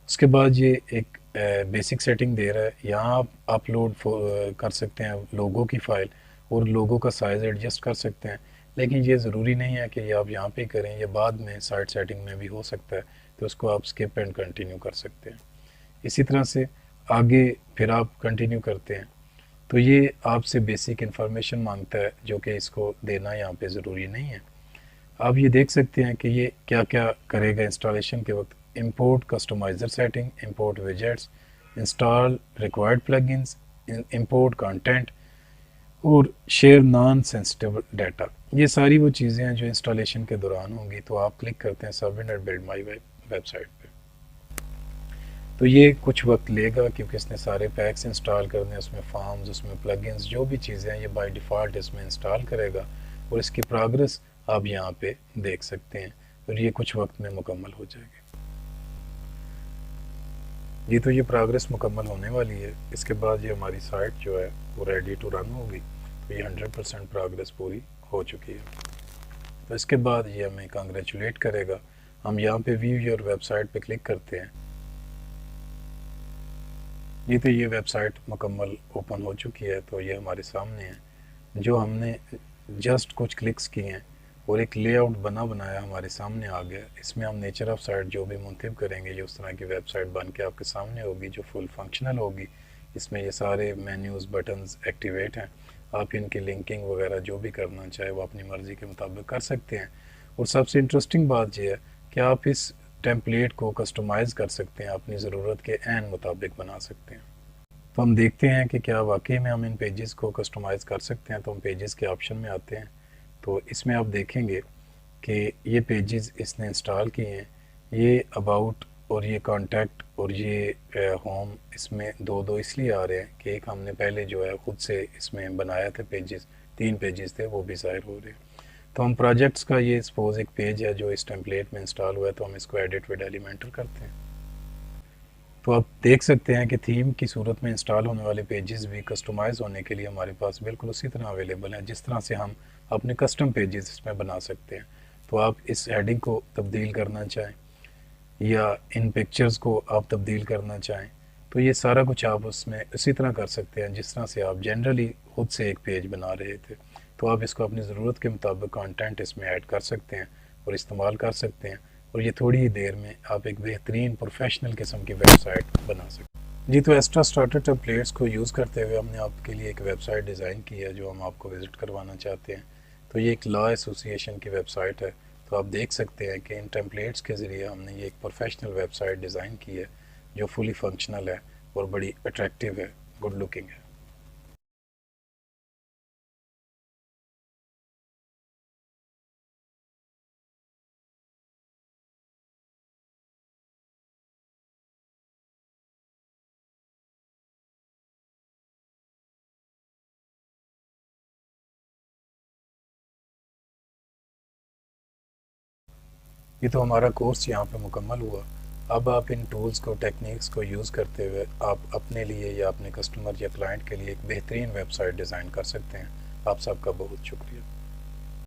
Speaker 1: उसके बाद ये एक बेसिक सेटिंग दे रहा है। यहाँ आप अपलोड कर सकते हैं लोगो की फ़ाइल और लोगों का साइज़ एडजस्ट कर सकते हैं, लेकिन ये ज़रूरी नहीं है कि ये आप यहाँ पे करें, ये बाद में साइट सेटिंग में भी हो सकता है। तो उसको आप स्किप एंड कंटिन्यू कर सकते हैं। इसी तरह से आगे फिर आप कंटिन्यू करते हैं तो ये आपसे बेसिक इन्फॉर्मेशन मांगता है जो कि इसको देना यहाँ पे ज़रूरी नहीं है। आप ये देख सकते हैं कि ये क्या क्या करेगा इंस्टॉलेशन के वक्त। Import customizer setting, import widgets, install required plugins, import content और शेयर नॉन सेंसिटिव डाटा। ये सारी वो चीज़ें हैं जो इंस्टॉलेशन के दौरान होंगी। तो आप क्लिक करते हैं submit and build my website पे। तो ये कुछ वक्त लेगा क्योंकि इसने सारे पैक्स इंस्टॉल करने हैं, उसमें फॉर्म्स, उसमें प्लगइन्स, जो भी चीज़ें हैं ये बाय डिफ़ॉल्ट इसमें इंस्टॉल करेगा और इसकी प्रोग्रेस आप यहाँ पे देख सकते हैं और ये कुछ वक्त में मुकम्मल हो जाएगी। जी तो ये प्रोग्रेस मुकम्मल होने वाली है। इसके बाद ये हमारी साइट जो है वो रेडी टू रन होगी। तो ये 100% प्रोग्रेस पूरी हो चुकी है। तो इसके बाद ये हमें कांग्रेचुलेट करेगा। हम यहाँ पे व्यू योर वेबसाइट पे क्लिक करते हैं। जी तो ये वेबसाइट मुकम्मल ओपन हो चुकी है। तो ये हमारे सामने है, जो हमने जस्ट कुछ क्लिक्स किए हैं और एक लेआउट बनाया हमारे सामने आ गया। इसमें हम नेचर ऑफ साइट जो भी मुंतब करेंगे ये उस तरह की वेबसाइट बन के आपके सामने होगी, जो फुल फंक्शनल होगी। इसमें ये सारे मेन्यूज़, बटन्स एक्टिवेट हैं। आप इनकी लिंकिंग वगैरह जो भी करना चाहे वो अपनी मर्ज़ी के मुताबिक कर सकते हैं। और सबसे इंटरेस्टिंग बात यह है कि आप इस टेम्पलेट को कस्टमाइज़ कर सकते हैं, अपनी ज़रूरत के ऐन मुताबिक बना सकते हैं। तो हम देखते हैं कि क्या वाकई में हम इन पेजेस को कस्टमाइज़ कर सकते हैं। तो हम पेजेस के ऑप्शन में आते हैं। तो इसमें आप देखेंगे कि ये पेजेस इसने इंस्टॉल किए हैं। ये अबाउट और ये कॉन्टैक्ट और ये होम इसमें दो दो इसलिए आ रहे हैं कि एक हमने पहले जो है ख़ुद से इसमें बनाया था पेजेस, 3 पेजेस थे, वो भी ज़ाहिर हो रहे हैं। तो हम प्रोजेक्ट्स का ये सपोज एक पेज है जो इस टेम्पलेट में इंस्टॉल हुआ है, तो हम इसको एडिट विद एलिमेंटर करते हैं। तो आप देख सकते हैं कि थीम की सूरत में इंस्टॉल होने वाले पेजेस भी कस्टमाइज़ होने के लिए हमारे पास बिल्कुल उसी तरह अवेलेबल हैं जिस तरह से हम अपने कस्टम पेजेस इसमें बना सकते हैं। तो आप इस हेडिंग को तब्दील करना चाहें या इन पिक्चर्स को आप तब्दील करना चाहें, तो ये सारा कुछ आप उसमें उसी तरह कर सकते हैं जिस तरह से आप जनरली खुद से एक पेज बना रहे थे। तो आप इसको अपनी ज़रूरत के मुताबिक कंटेंट इसमें ऐड कर सकते हैं और इस्तेमाल कर सकते हैं, और ये थोड़ी ही देर में आप एक बेहतरीन प्रोफेशनल किस्म की वेबसाइट बना सकते हैं। जी तो एक्स्ट्रा स्टार्टर टेम्पलेट्स को यूज़ करते हुए हमने आपके लिए एक वेबसाइट डिज़ाइन की है जो हम आपको विज़िट करवाना चाहते हैं। तो ये एक लॉ एसोसिएशन की वेबसाइट है। तो आप देख सकते हैं कि इन टेम्पलेट्स के ज़रिए हमने ये एक प्रोफेशनल वेबसाइट डिज़ाइन की है जो फुली फंक्शनल है और बड़ी अट्रैक्टिव है, गुड लुकिंग है। ये तो हमारा कोर्स यहाँ पे मुकम्मल हुआ। अब आप इन टूल्स को, टेक्निक्स को यूज़ करते हुए आप अपने लिए या अपने कस्टमर या क्लाइंट के लिए एक बेहतरीन वेबसाइट डिज़ाइन कर सकते हैं। आप सबका बहुत शुक्रिया।